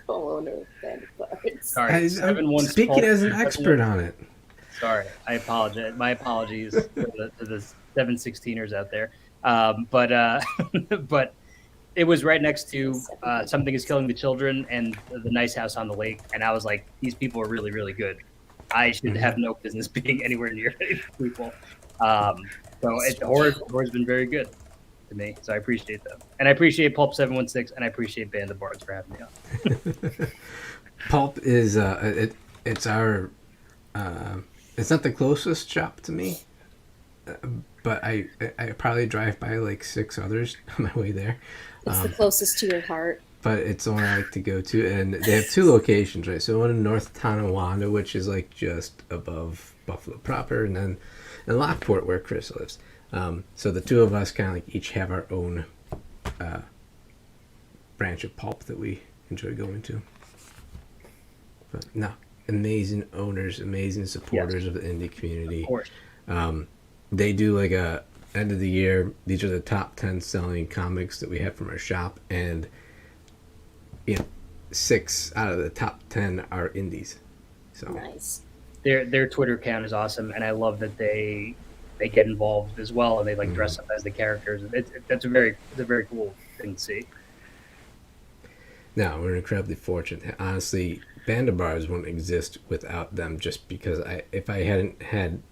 co-owner of Band of Bards. Sorry, I'm 716 speaking as an expert on it. Sorry, I apologize. My apologies to the 716ers out there. But it was right next to Something is Killing the Children and The Nice House on the Lake, and I was like, these people are really, really good. I should have no business being anywhere near any of these people. Horror's been very good to me, so I appreciate them. And I appreciate Pulp 716, and I appreciate Band of Bards for having me on. Pulp is it's our it's not the closest shop to me, but I probably drive by like 6 others on my way there. It's the closest to your heart. But it's the one I like to go to, and they have 2 locations, right? So one in North Tonawanda, which is like just above Buffalo proper, and then in Lockport where Chris lives. So the 2 of us kind of like each have our own branch of Pulp that we enjoy going to. But no, amazing owners, amazing supporters of the indie community. Of course. They do like a end of the year. These are the top 10 selling comics that we have from our shop, and 6 out of the top 10 are indies. So Nice. Their Twitter account is awesome, and I love that they get involved as well, and they like dress up as the characters. It's a very cool thing to see. no, we're incredibly fortunate. Honestly, Band of Bards wouldn't exist without them. Just because if I hadn't had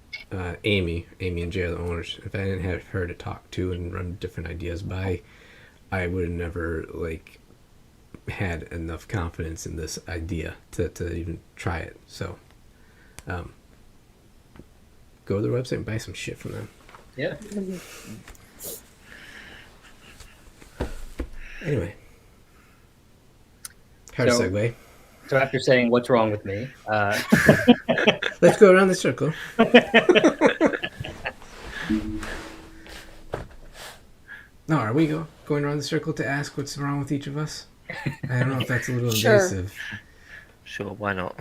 Amy and Jay are the owners, if I didn't have her to talk to and run different ideas by, I would have never like had enough confidence in this idea to even try it. So go to their website and buy some shit from them. Yeah. Anyway, how to So- segue. So after saying what's wrong with me, Let's go around the circle. No, are we going around the circle to ask what's wrong with each of us? I don't know if that's a little Sure. invasive. Sure, why not?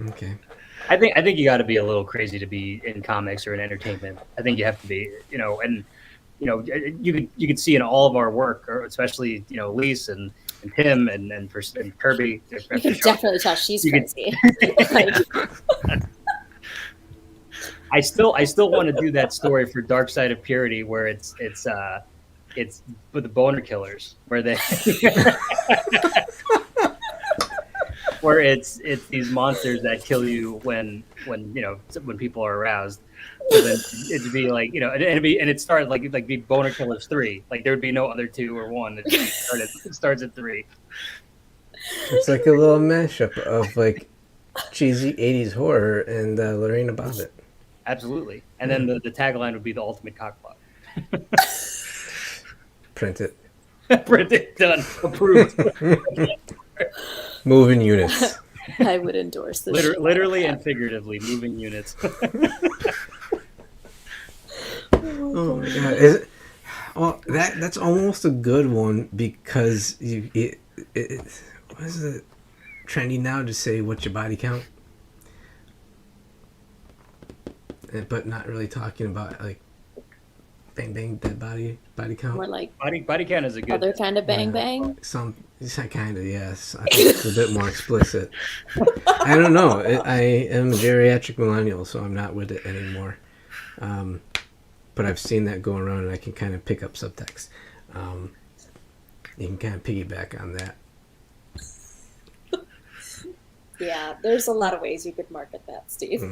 Okay. I think you got to be a little crazy to be in comics or in entertainment. I think you have to be, and you could see in all of our work, or especially Elyse and Tim and Kirby. You can definitely tell she's You can- crazy. Like, I still want to do that story for Dark Side of Purity where it's with the boner killers where they where it's these monsters that kill you when people are aroused. So then it'd be like and it started like be Boner Killers 3. Like there would be no other 2 or 1. It starts at 3. It's like a little mashup of like cheesy 80s horror and Lorena Bobbitt. Absolutely. And then the tagline would be the ultimate cockblock. Print it. Printed, done, approved. Moving units. I would endorse this. shit. Literally and figuratively, moving units. Oh my god! Is it? Well, that's almost a good one because what is it trendy now to say what's your body count, but not really talking about like bang bang dead body count. More like Body count is a good. other kind of bang Yeah. bang. Some kind of, yes. I think it's a bit more explicit. I don't know. I am a geriatric millennial, so I'm not with it anymore. But I've seen that going around, and I can kind of pick up subtext. You can kind of piggyback on that. Yeah, there's a lot of ways you could market that, Steve. In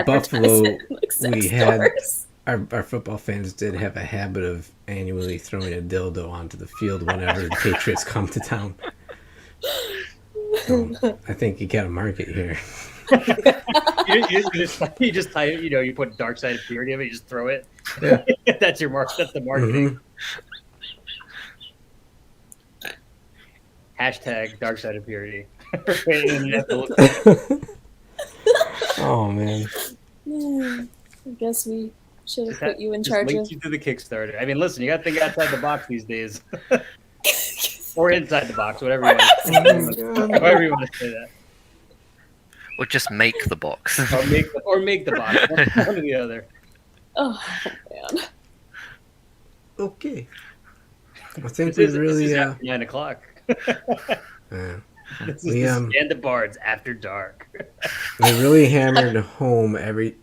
Buffalo, Like sex we had stores. our football fans did have a habit of annually throwing a dildo onto the field whenever the Patriots come to town. So I think you got a market here. you just type, you put Dark Side of Purity of it, you just throw it. Yeah. That's your mark. That's the marketing. Hashtag Dark Side of Purity. Oh man. I guess we should have put you in Just charge of. links you to the Kickstarter. I mean, listen, you got to think outside the box these days, or inside the box, whatever you want. However you want to say that. Or just make the box. Or make the box. One or the other. Oh man. Okay. I think This we is really after 9 o'clock. This is we the Band of Bards after dark. we really hammered home a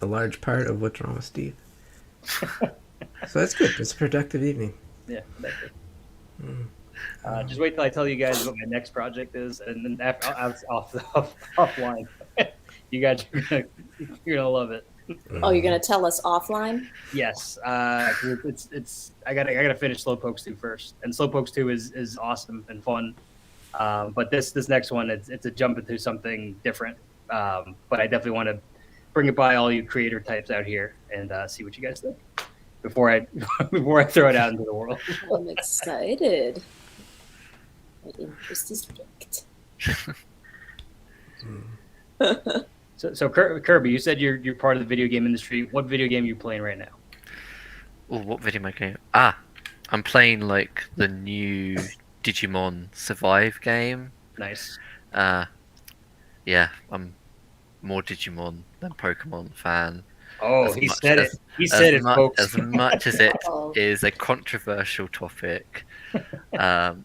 large part of what's wrong with Steve. So that's good. It's a productive evening. Yeah. That's it. Just wait till I tell you guys what my next project is, and then offline, you guys you're gonna love it. Oh, you're gonna tell us offline? Yes, 'cause it's I gotta finish Slowpokes 2 first, and Slowpokes 2 is awesome and fun. But this next one, it's a jump into something different. But I definitely want to bring it by all you creator types out here and see what you guys think before I before I throw it out into the world. I'm excited. My interest is piqued. So Kirby, you said you're part of the video game industry. What video game are you playing right now? Oh, what video am I playing? I'm playing like the new Digimon Survive game. Nice. Yeah, I'm more Digimon than Pokemon fan. Oh, As he much said as- it. He said it, folks. As much as it Uh-oh. is a controversial topic, but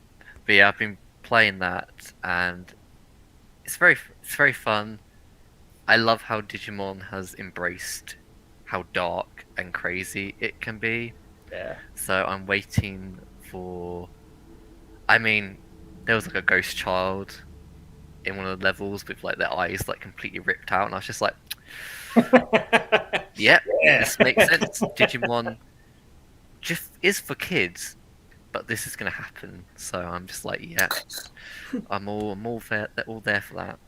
yeah, I've been playing that, and it's very fun. I love how Digimon has embraced how dark and crazy it can be. Yeah. So I'm waiting for. I mean, there was like a ghost child in one of the levels with like their eyes like completely ripped out, and I was just like, "Yep, Yeah. this makes sense." Digimon just is for kids, but this is gonna happen. So I'm just like, "Yeah, I'm all there for that."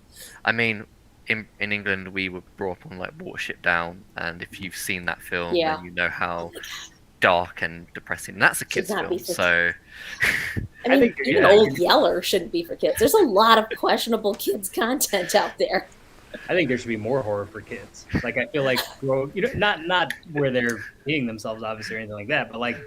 I mean, in England, we were brought up on like Watership Down, and if you've seen that film, Yeah. then you know how dark and depressing. And that's a kids' not be film, for so I mean, think, even yeah, Old Yeller shouldn't be for kids. There's a lot of questionable kids content out there. I think there should be more horror for kids. Like I feel like not where they're peeing themselves, obviously, or anything like that. But like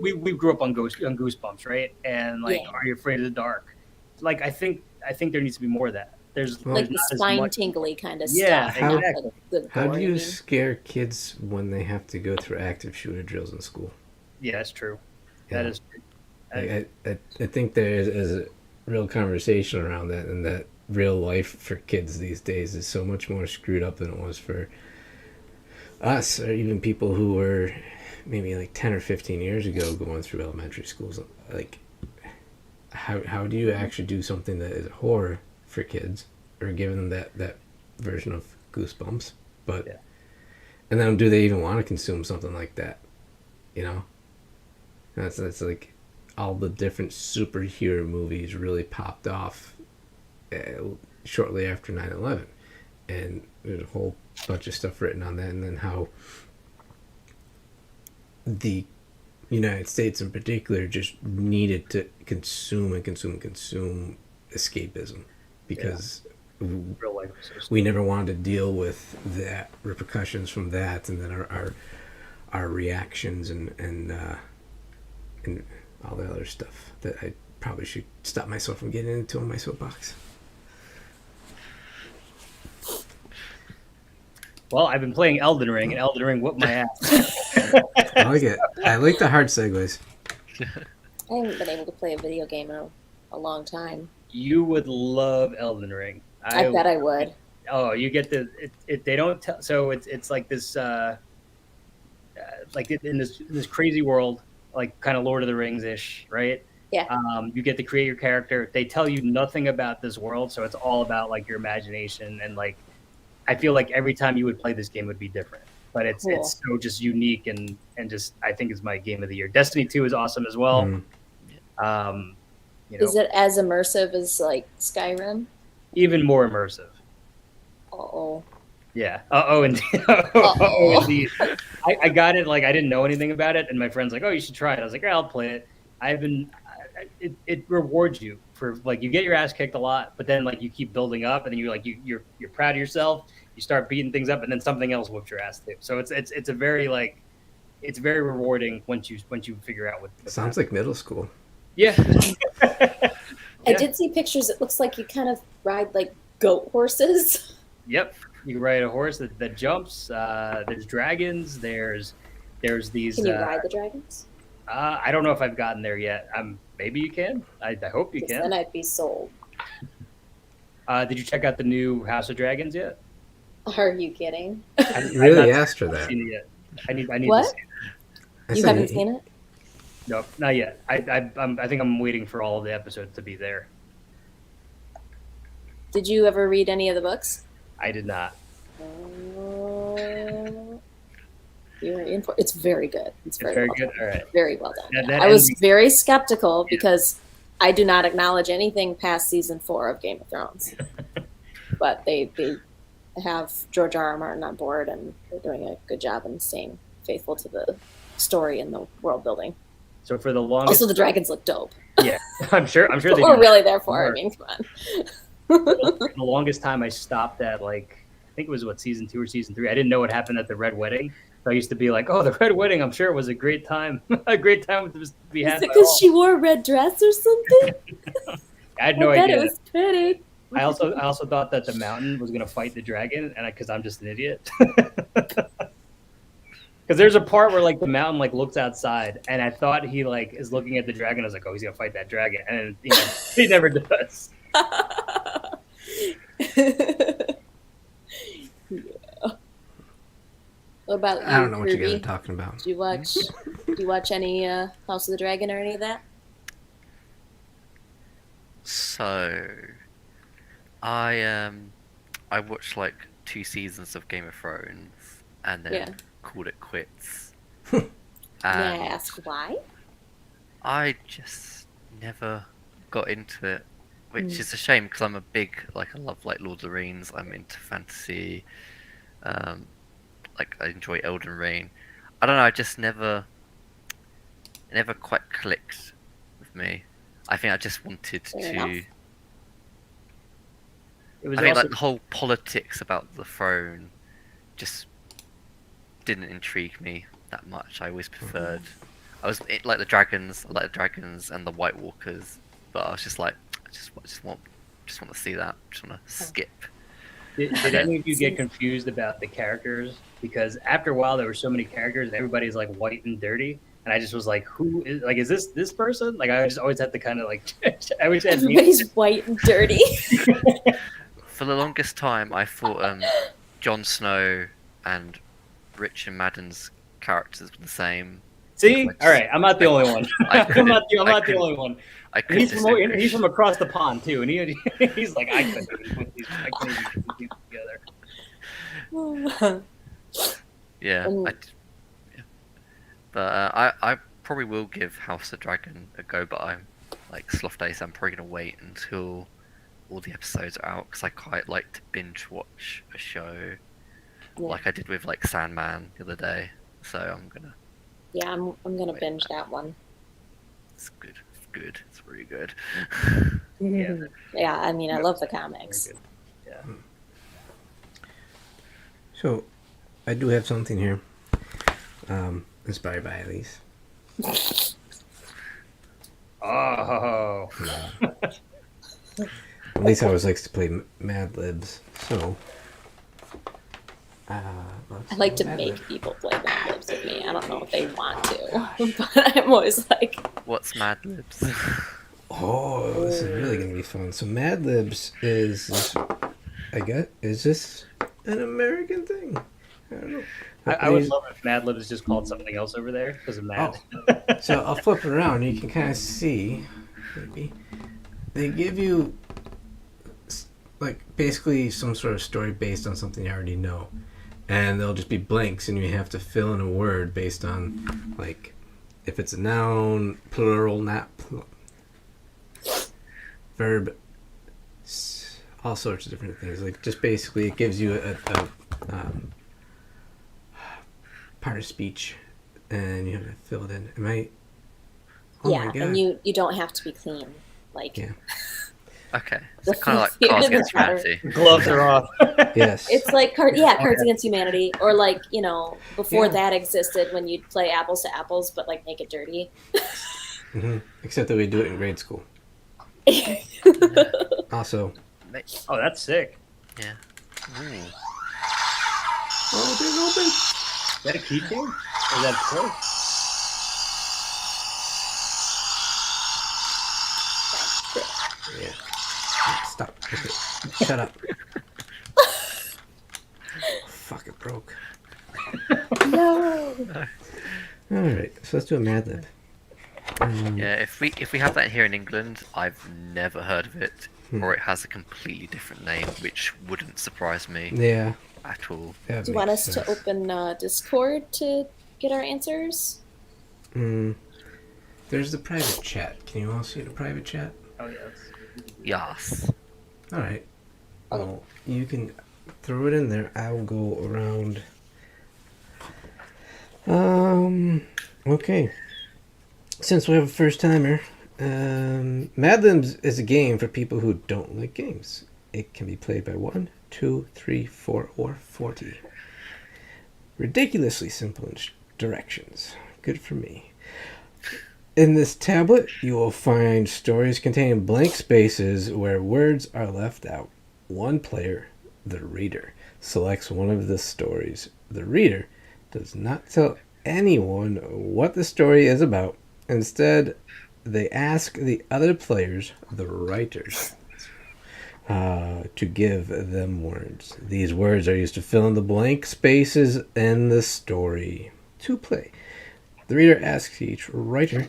we grew up on Goosebumps, right? And like, Yeah. Are You Afraid of the Dark? Like I think there needs to be more of that. There's Well, Like there's the not as much- spine-tingly kind of Yeah, stuff. not exactly. the How gore, do I you mean. scare kids when they have to go through active shooter drills in school? Yeah, that's true. Yeah. That is true. I think there is a real conversation around that, and that real life for kids these days is so much more screwed up than it was for us, or even people who were maybe like 10 or 15 years ago going through elementary schools. Like, how do you actually do something that is horror for kids, or give them that version of Goosebumps? But Yeah. and then do they even want to consume something like that? You know, that's like all the different superhero movies really popped off shortly after 9/11, and there's a whole bunch of stuff written on that, and then how the United States in particular just needed to consume escapism, because Real life. we never wanted to deal with the repercussions from that, and then our reactions and all the other stuff that I probably should stop myself from getting into on my soapbox. Well, I've been playing Elden Ring, and Elden Ring whooped my ass. I like it. I like the hard segues. I haven't been able to play a video game in a long time. You would love Elden Ring. I bet I would. Oh, you get they don't tell. So it's like this, like in this crazy world, like kind of Lord of the Rings ish, right? Yeah. You get to create your character. They tell you nothing about this world, so it's all about like your imagination, and like I feel like every time you would play this game would be different. But it's Cool. it's so just unique and just I think it's my game of the year. Destiny 2 is awesome as well. Mm. Is it as immersive as like Skyrim? Even more immersive. Oh, Yeah. Indeed. Uh-oh. Indeed. I got it. Like I didn't know anything about it, and my friend's like, "Oh, you should try it." I was like, "Yeah, I'll play it." It rewards you for like you get your ass kicked a lot, but then like you keep building up, and then you're proud of yourself. You start beating things up, and then something else whoops your ass too. So it's a very like it's very rewarding once you figure out what. Sounds like middle school. Yeah. I did see pictures. It looks like you kind of ride like goat horses. Yep. You ride a horse that jumps. There's dragons. There's these. Can you ride the dragons? I don't know if I've gotten there yet. Maybe you can. I hope you 'Cause can. then I'd be sold. Did you check out the new House of Dragons yet? Are you kidding? You really asked for that. Seen it yet. I need What? to see it. I You said haven't seen it? Nope, not yet. I think I'm waiting for all of the episodes to be there. Did you ever read any of the books? I did not. You're in for it's very good. It's very, well good. done. All right. Very well done. That Yeah. I was ending- very skeptical because I do not acknowledge anything past season 4 of Game of Thrones. But they have George R. R. Martin on board, and they're doing a good job in staying faithful to the story and the world building. So for the longest, Also, the dragons look dope. yeah, I'm sure That's they what we're do. really there for. I Sure. mean, come on. For the longest time I stopped at like I think it was season 2 or season 3. I didn't know what happened at the Red Wedding. So I used to be like, oh, the Red Wedding. I'm sure it was a great time. A great time to be Is had. it by because all. she wore a red dress or something? I had no I bet idea. it was pretty. I also thought that the mountain was gonna fight the dragon, and because I'm just an idiot. Because there's a part where like the mountain like looks outside, and I thought he like is looking at the dragon. I was like, oh, he's gonna fight that dragon, and he never does. Yeah. What about you, I don't know what you guys Kirby? are talking about. Do you watch any House of the Dragon or any of that? So, I watched like 2 seasons of Game of Thrones and then Yeah. called it quits. May I And ask why? I just never got into it, which Mm. is a shame because I'm a big I love like Lord of the Rings. I'm into fantasy. Like I enjoy Elden Ring. I don't know. I just never quite clicked with me. I think I just wanted Fair to. enough. It was I think also like the whole politics about the throne just didn't intrigue me that much. I always preferred. Like the dragons. I like the dragons and the White Walkers, but I was just like, I just want to see that. Just want to skip. Did any of you get confused about the characters? Because after a while, there were so many characters, and everybody's like white and dirty, and I just was like, is this person? Like I just always had to kind of like, I always had Everybody's white and dirty. For the longest time, I thought Jon Snow and Richard Madden's characters were the same. See, all right, I'm not the only one. I'm not the only one. I And couldn't he's distinguish. from across the pond too, and he's like, I couldn't even put these people together. Yeah, Mm. yeah. But I probably will give House of Dragon a go, but I'm like Sloth Days. I'm probably gonna wait until all the episodes are out because I quite like to binge watch a show, Yeah. like I did with like Sandman the other day. So I'm gonna. Yeah, I'm gonna binge that one. It's good. It's good. It's really good. Yeah. Yeah, I mean, I love the Very comics. good. Yeah. So, I do have something here. Inspired by Elyse. Oh, Elyse always likes to play Mad Libs, so. I like to make people play Mad Libs with me. I don't know if they want to, but I'm always like, What's Mad Libs? Oh, this is really gonna be fun. So Mad Libs is this an American thing? I don't know. I would love if Mad Lib is just called something else over there because of Mad. So I'll flip it around. You can kind of see, maybe they give you like basically some sort of story based on something you already know, and they'll just be blanks, and you have to fill in a word based on like if it's a noun, plural, not plural, verb, all sorts of different things. Like just basically, it gives you a part of speech, and you have to fill it in. Am I? Oh yeah, my God. and you don't have to be clean. Like, Yeah. Okay, so kind of like Fear Cards the Against Matter. Humanity. Gloves are off. Yes. it's like Cards Against Humanity, or like before Yeah. that existed when you'd play apples to apples, but like make it dirty. Except that we do it in grade school. Also. Oh, that's sick. Yeah. Ooh. Oh, it didn't open. Is that a keychain? Or is that a toy? Yeah. Stop. Okay. Shut up. Fuck, it broke. No. Alright, so let's do a Mad Lib. Yeah, if we have that here in England, I've never heard of it, Hmm. or it has a completely different name, which wouldn't surprise me Yeah. at all. That Do you want makes us sense. to open Discord to get our answers? There's the private chat. Can you all see the private chat? Oh yes. Yes. All right. Okay. Well, you can throw it in there. I'll go around. Okay. Since we have a first timer, Mad Libs is a game for people who don't like games. It can be played by 1, 2, 3, 4, or 40. Ridiculously simple directions. Good for me. In this tablet, you will find stories containing blank spaces where words are left out. One player, the reader, selects one of the stories. The reader does not tell anyone what the story is about. Instead, they ask the other players, the writers, to give them words. These words are used to fill in the blank spaces in the story. To play, the reader asks each writer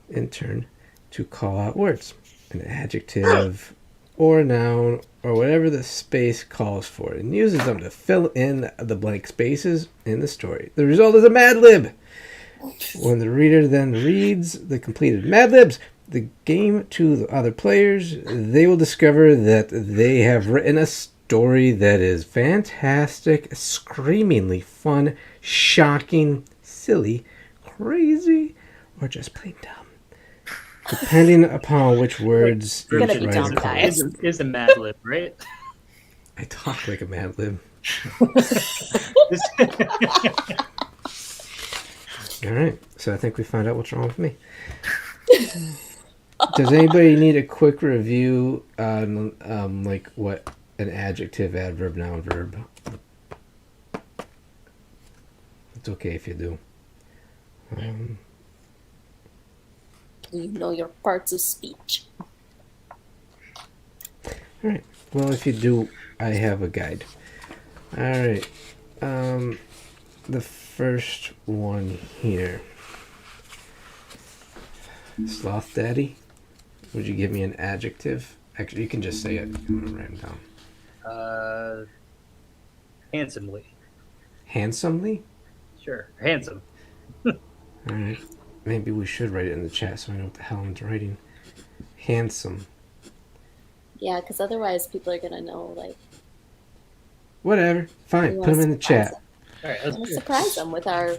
in turn to call out words, an adjective or a noun or whatever the space calls for, and uses them to fill in the blank spaces in the story. The result is a Mad Lib. When the reader then reads the completed Mad Libs, the game to the other players, they will discover that they have written a story that is fantastic, screamingly fun, shocking, silly, crazy, or just plain dumb. Depending upon which words It's gonna each be writer dumb, calls. guys. Is a Mad Lib, right? I talk like a Mad Lib. All right, so I think we found out what's wrong with me. Does anybody need a quick review on like what an adjective, adverb, noun, verb? It's okay if you do. You know your parts of speech. All right. Well, if you do, I have a guide. All right. The first one here. Sloth Daddy. Would you give me an adjective? Actually, you can just say it. I'm gonna write them down. Handsomely. Handsomely. Sure. Handsome. All right. Maybe we should write it in the chat so I know what the hell I'm writing. Handsome. Yeah, because otherwise people are gonna know. Like, Whatever. Fine. we Put them in the chat. All right. We're gonna surprise them with our.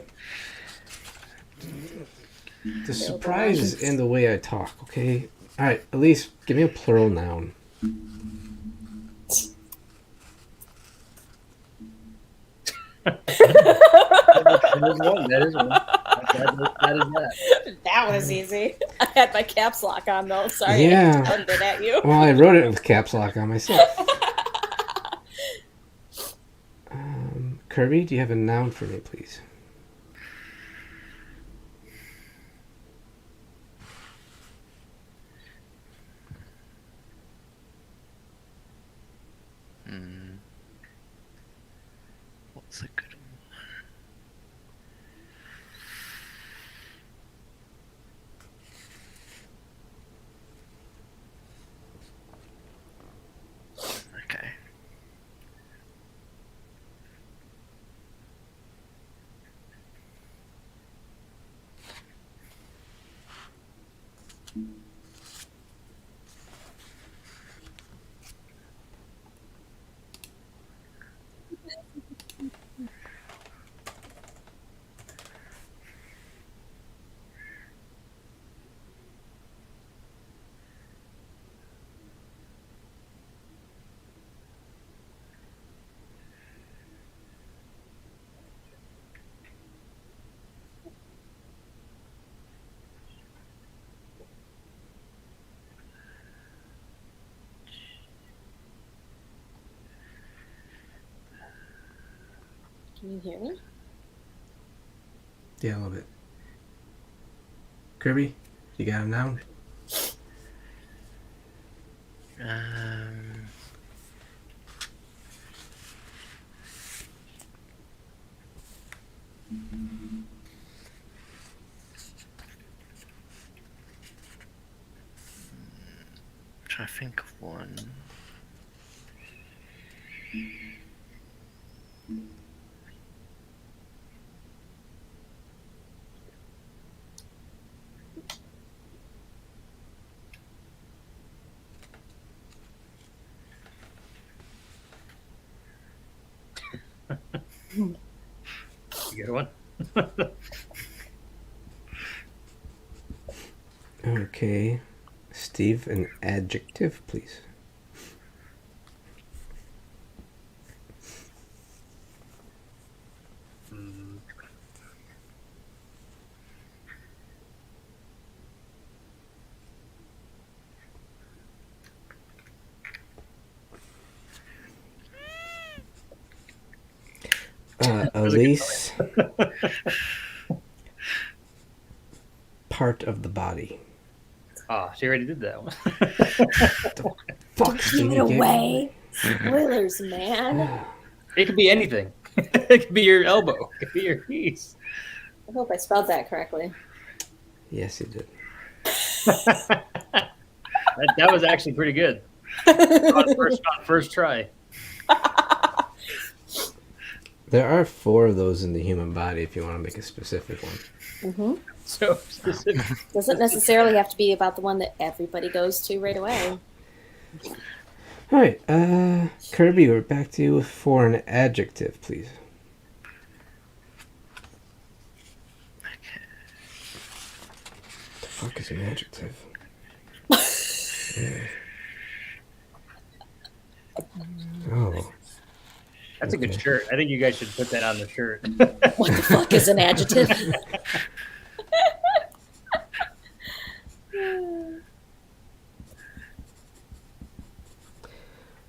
The surprise is in the way I talk, okay? Alright, Elyse, give me a plural noun. That is one. That is that. That was easy. I had my caps lock on though. Sorry, Yeah. I turned it at you. Well, I wrote it with caps lock on myself. Kirby, do you have a noun for me, please? What's a good one? Okay. Can you hear me? Yeah, a little bit. Kirby, you got a noun? trying to think of one. You got one? Okay. Steve, an adjective, please. Elyse. Part of the body. Oh, she already did that one. Fuck, Give Steve, it you gave away. Spoilers, man. It could be anything. It could be your elbow. It could be your piece. I hope I spelled that correctly. Yes, you did. That was actually pretty good. On first try. There are 4 of those in the human body if you want to make a specific one. Mm-hmm. So specific. Doesn't necessarily have to be about the one that everybody goes to right away. All right, Kirby, we're back to you for an adjective, please. The fuck is an adjective? Oh, That's a good shirt. I think you guys should put that on the shirt. What the fuck is an adjective?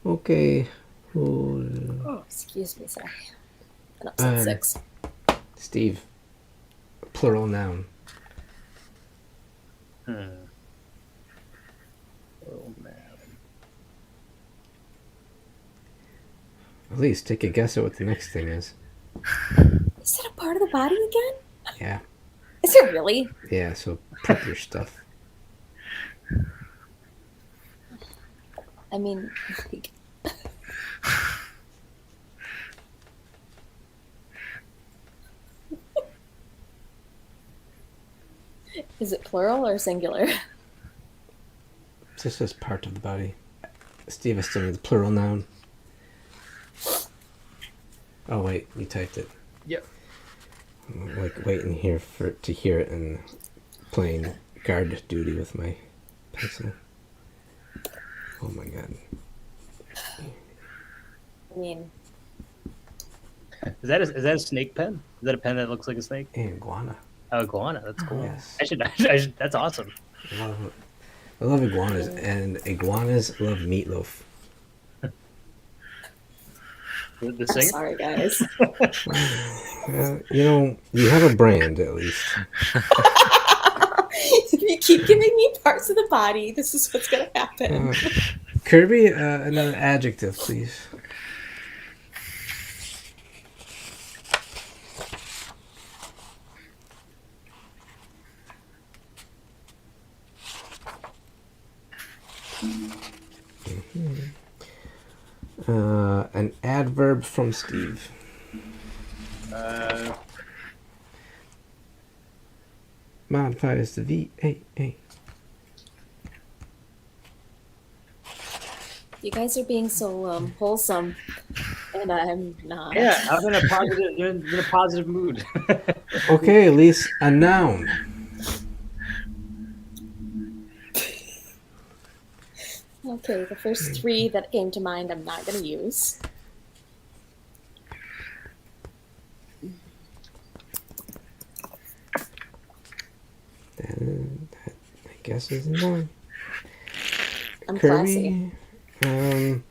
okay. Oh, excuse me, sorry. An upset 6. Steve, plural noun. Oh, man. At least take a guess at what the next thing is. Is it a part of the body again? Yeah. Is it really? Yeah, so prep your stuff. I mean, like, is it plural or singular? This is part of the body. Steve, I still need the plural noun. Oh wait, you typed it. Yep. I'm like waiting here to hear it and playing guard duty with my pencil. Oh my god. I mean, Is that a snake pen? Is that a pen that looks like a snake? Hey, iguana. Oh, iguana. That's cool. Yes. I should. That's awesome. I love iguanas, and iguanas love meatloaf. The I'm singer. sorry, guys. You have a brand at least. If you keep giving me parts of the body, this is what's going to happen. Kirby, another adjective, please. An adverb from Steve. Modifies the V-A-A. You guys are being so wholesome, and I'm not. Yeah, I'm in a positive mood. Okay, at least a noun. Okay, the first 3 that came to mind I'm not going to use. That I guess is a noun. I'm classy. Kirby,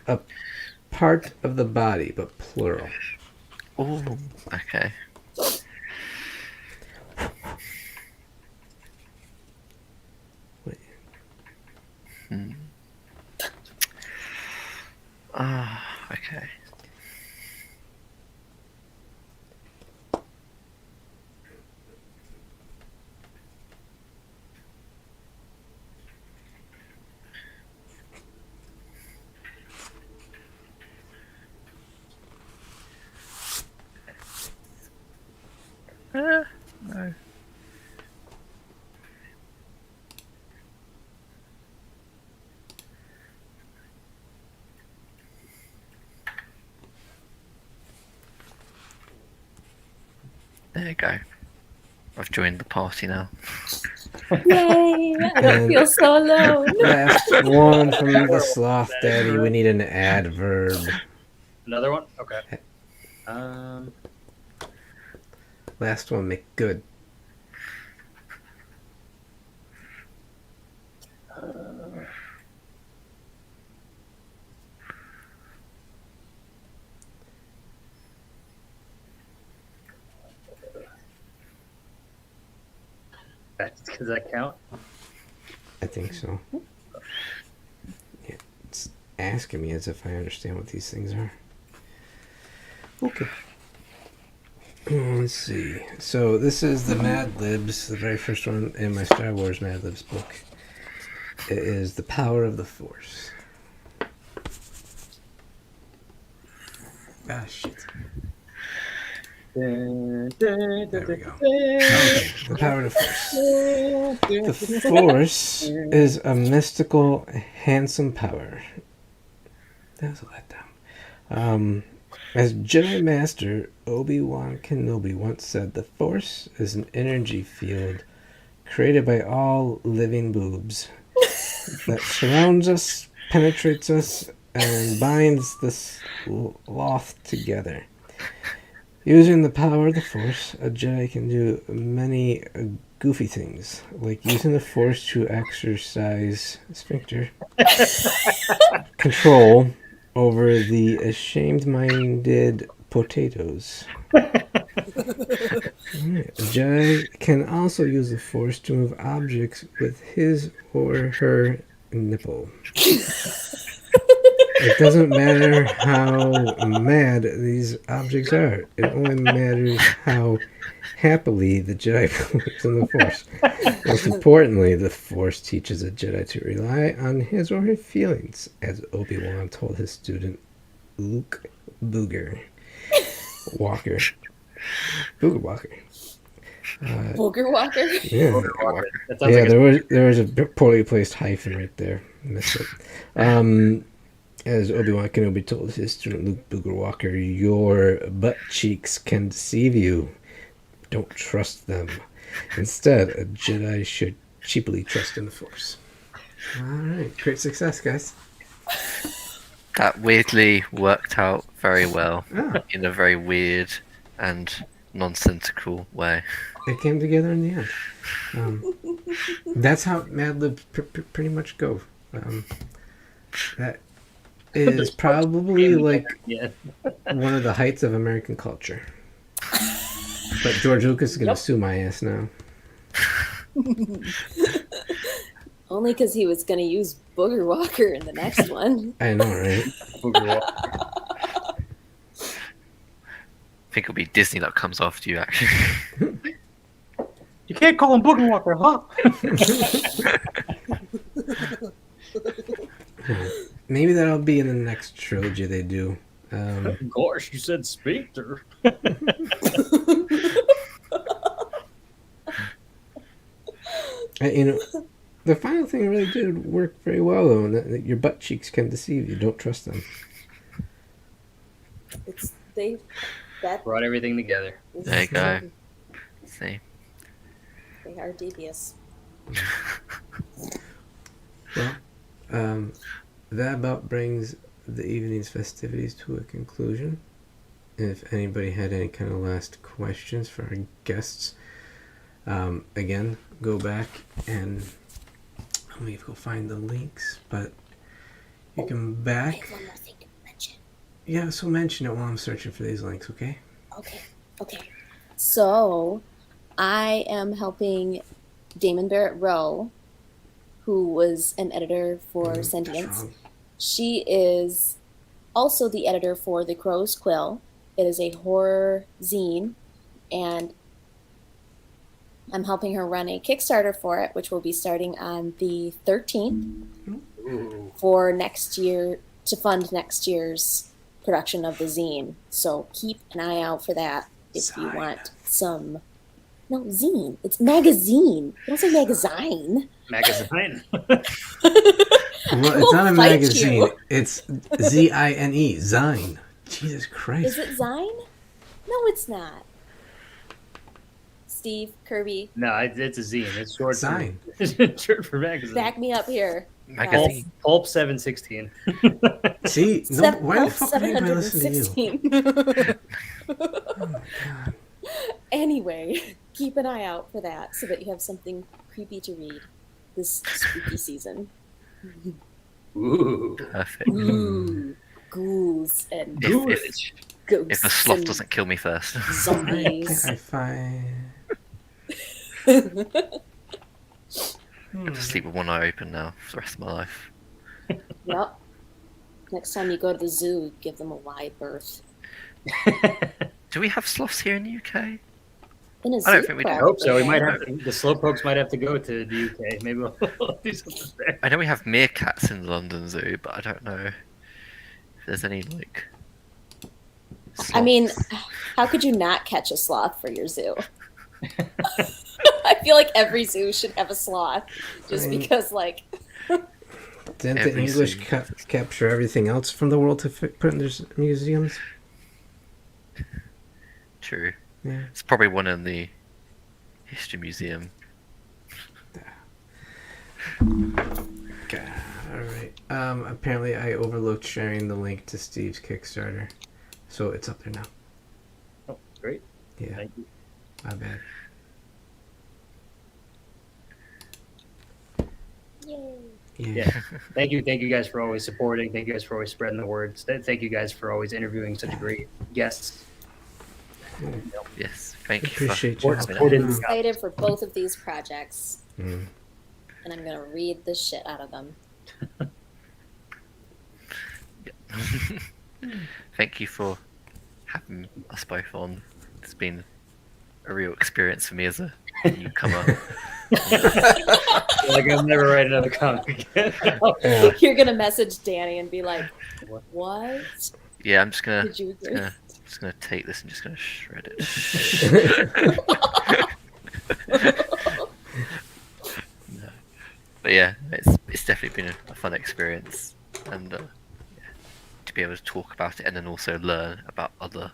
a part of the body, but plural. Oh, okay. Wait. Okay. No. There you go. I've joined the party now. Yay! I don't feel so alone. Last one from the Sloth Daddy. We need an adverb. Another one? Okay. Last one, make good. Does that count? I think so. Yeah, it's asking me as if I understand what these things are. Okay. Let's see. So this is the Mad Libs, the very first one in my Star Wars Mad Libs book. It is the power of the Force. Ah, shit. There we go. Okay, the power of the Force. The Force is a mystical, handsome power. That was a letdown. As Jedi Master Obi-Wan Kenobi once said, the Force is an energy field created by all living boobs that surrounds us, penetrates us, and binds the sloth together. Using the power of the Force, a Jedi can do many goofy things, like using the Force to exercise sphincter control over the ashamed-minded potatoes. A Jedi can also use the Force to move objects with his or her nipple. It doesn't matter how mad these objects are. It only matters how happily the Jedi believes in the Force. Most importantly, the Force teaches a Jedi to rely on his or her feelings, as Obi-Wan told his student Luke Booger Walker. Booger Walker. Booger Walker? Yeah, That sounds like there was a poorly placed hyphen right there. Missed it. As Obi-Wan Kenobi told his student Luke Booger Walker, your butt cheeks can deceive you. Don't trust them. Instead, a Jedi should cheaply trust in the Force. Alright, great success, guys. That weirdly worked out very well Ah, in a very weird and nonsensical way. it came together in the end. That's how Mad Libs pretty much go. That is probably like yeah. one of the heights of American culture. But George Lucas is going to Yep. sue my ass now. Only because he was going to use Booger Walker in the next one. I know, right? I think it'll be Disney that comes after you, actually. You can't call him Booger Walker, huh? Maybe that'll be in the next trilogy they do. Gosh, you said sphincter. You know, the final thing really did work very well, though, and that your butt cheeks can deceive you. Don't trust them. That Brought everything together. is There you go. true. See? They are devious. Well, that about brings the evening's festivities to a conclusion. If anybody had any kind of last questions for our guests, again, go back and let me go find the links, but you can I back. have one more thing to mention. Yeah, so mention it while I'm searching for these links, okay? Okay. So, I am helping Damon Barrett Rowe, who was an editor for That's Sentience. wrong. She is also the editor for The Crow's Quill. It is a horror zine, and I'm helping her run a Kickstarter for it, which will be starting on the 13th Ooh. for next year, to fund next year's production of the zine. So keep an eye out for that if you Sign. want some No, zine. It's magazine. You don't say magazine. Magazine. Well, it's not a magazine. It's Z-I-N-E. Zine. Jesus Christ. Is it Zine? No, it's not. Steve, Kirby, No, it's a zine. It's short Zine. for short for magazine. back me up here. Magazine. Pulp 716. See? No, why the fuck would anybody listen to you? 716. Oh my god. Anyway, keep an eye out for that so that you have something creepy to read this spooky season. Ooh. Perfect. Ooh, ghouls and If ghosts the sloth and doesn't kill me first. zombies. I find... I just sleep with one eye open now for the rest of my life. Yep. Next time you go to the zoo, give them a wide berth. Do we have sloths here in the UK? In a zoo, I don't think we do. I hope so. We probably. might have to, the slowpokes might have to go to the UK. Maybe we'll do something there. I know we have meerkats in the London Zoo, but I don't know if there's any like. I mean, sloths. how could you not catch a sloth for your zoo? I feel like every zoo should have a sloth, just I mean- because, like, Didn't the Every English scene. capture everything else from the world to put in their museums? True. Yeah. It's probably one in the history museum. God, alright. Apparently I overlooked sharing the link to Steve's Kickstarter. So it's up there now. Oh, great. Yeah, Thank you. my bad. yay. Yeah. Thank you guys for always supporting. Thank you guys for always spreading the word. Thank you guys for always interviewing such great guests. Yes, thank you Appreciate for you. having Support us. it. Excited for both of these projects, Mm. and I'm gonna read the shit out of them. Thank you for having us both on. It's been a real experience for me as a newcomer. Like I'll never write another comic again. Yeah. You're gonna message Danny and be like, "What Yeah, I'm just gonna, did you do?" just gonna take this and just gonna shred it. No. But yeah, it's definitely been a fun experience, and yeah, to be able to talk about it and then also learn about other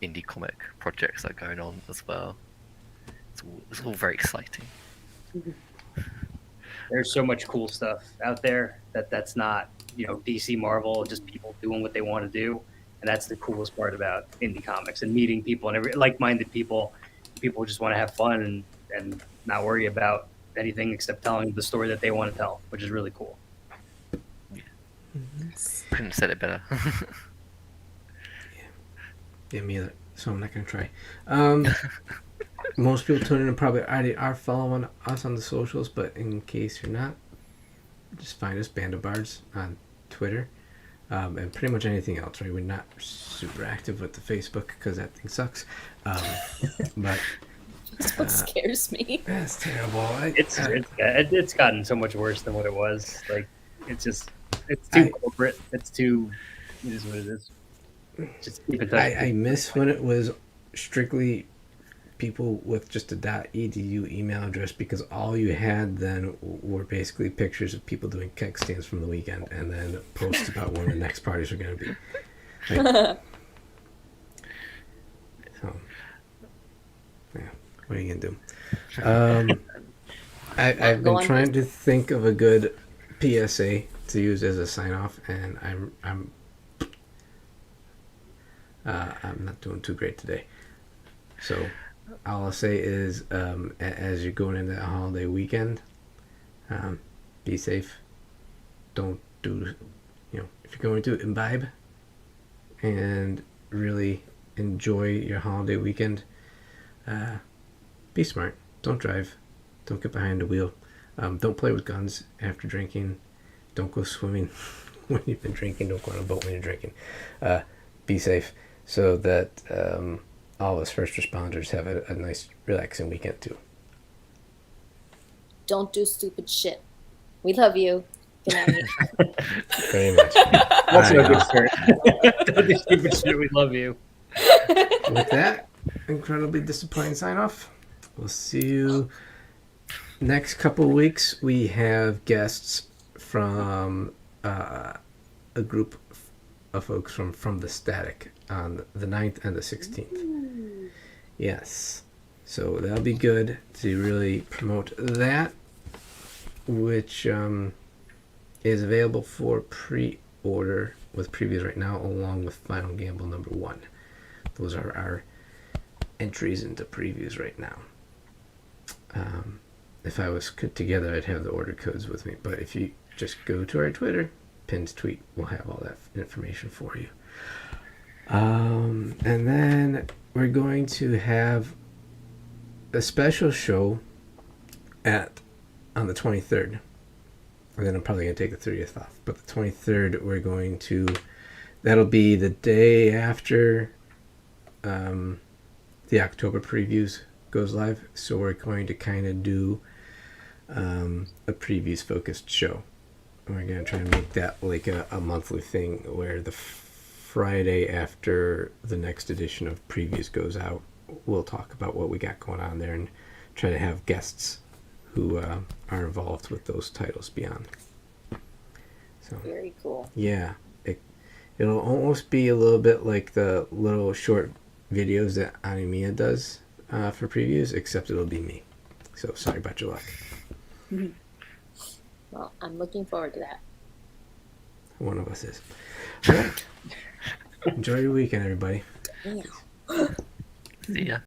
indie comic projects that are going on as well. It's all very exciting. There's so much cool stuff out there that's not, DC, Marvel, just people doing what they want to do. And that's the coolest part about indie comics and meeting people and like-minded people. People just want to have fun and not worry about anything except telling the story that they want to tell, which is really cool. Couldn't have said it better. Yeah, me either. So I'm not gonna try. Most people tuning in probably already are following us on the socials, but in case you're not, just find us Band of Bards on Twitter, and pretty much anything else. Right? We're not super active with the Facebook because that thing sucks. But That's what scares me. that's terrible. It's gotten so much worse than what it was. Like it's too corporate. It is what it is. Just keep in touch. I miss when it was strictly people with just a .edu email address, because all you had then were basically pictures of people doing keg stands from the weekend and then posts about when the next parties are going to be. Like, so, yeah, what are you going to do? I've been trying to think of a good PSA to use as a sign off, and I'm not doing too great today. So all I'll say is, as you're going into that holiday weekend, be safe. Don't do, if you're going to imbibe and really enjoy your holiday weekend, be smart. Don't drive. Don't get behind the wheel. Don't play with guns after drinking. Don't go swimming when you've been drinking. Don't go on a boat when you're drinking. Be safe, so that all of us first responders have a nice, relaxing weekend too. Don't do stupid shit. We love you. Good night. Very much. That's All a right, good shirt. Don't do stupid shit. We love you. with that incredibly disappointing sign off, We'll see you next couple weeks. We have guests from a group of folks from the Static on the 9th and the 16th. Yes. So that'll be good to really promote that, which is available for pre-order with previews right now, along with Final Gamble number 1. Those are our entries into previews right now. If I was put together, I'd have the order codes with me. But if you just go to our Twitter, pinned tweet, we'll have all that information for you. And then we're going to have a special show on the 23rd. And then I'm probably going to take the 30th off. But the 23rd, that'll be the day after the October previews goes live. So we're going to kind of do a previews focused show. We're going to try and make that like a monthly thing where the Friday after the next edition of previews goes out, we'll talk about what we got going on there and try to have guests who are involved with those titles beyond. So Very cool. yeah, it'll almost be a little bit like the little short videos that Animiya does for previews, except it'll be me. So sorry about your luck. Well, I'm looking forward to that. One of us is. All right. Enjoy your weekend, everybody. Yeah. See ya.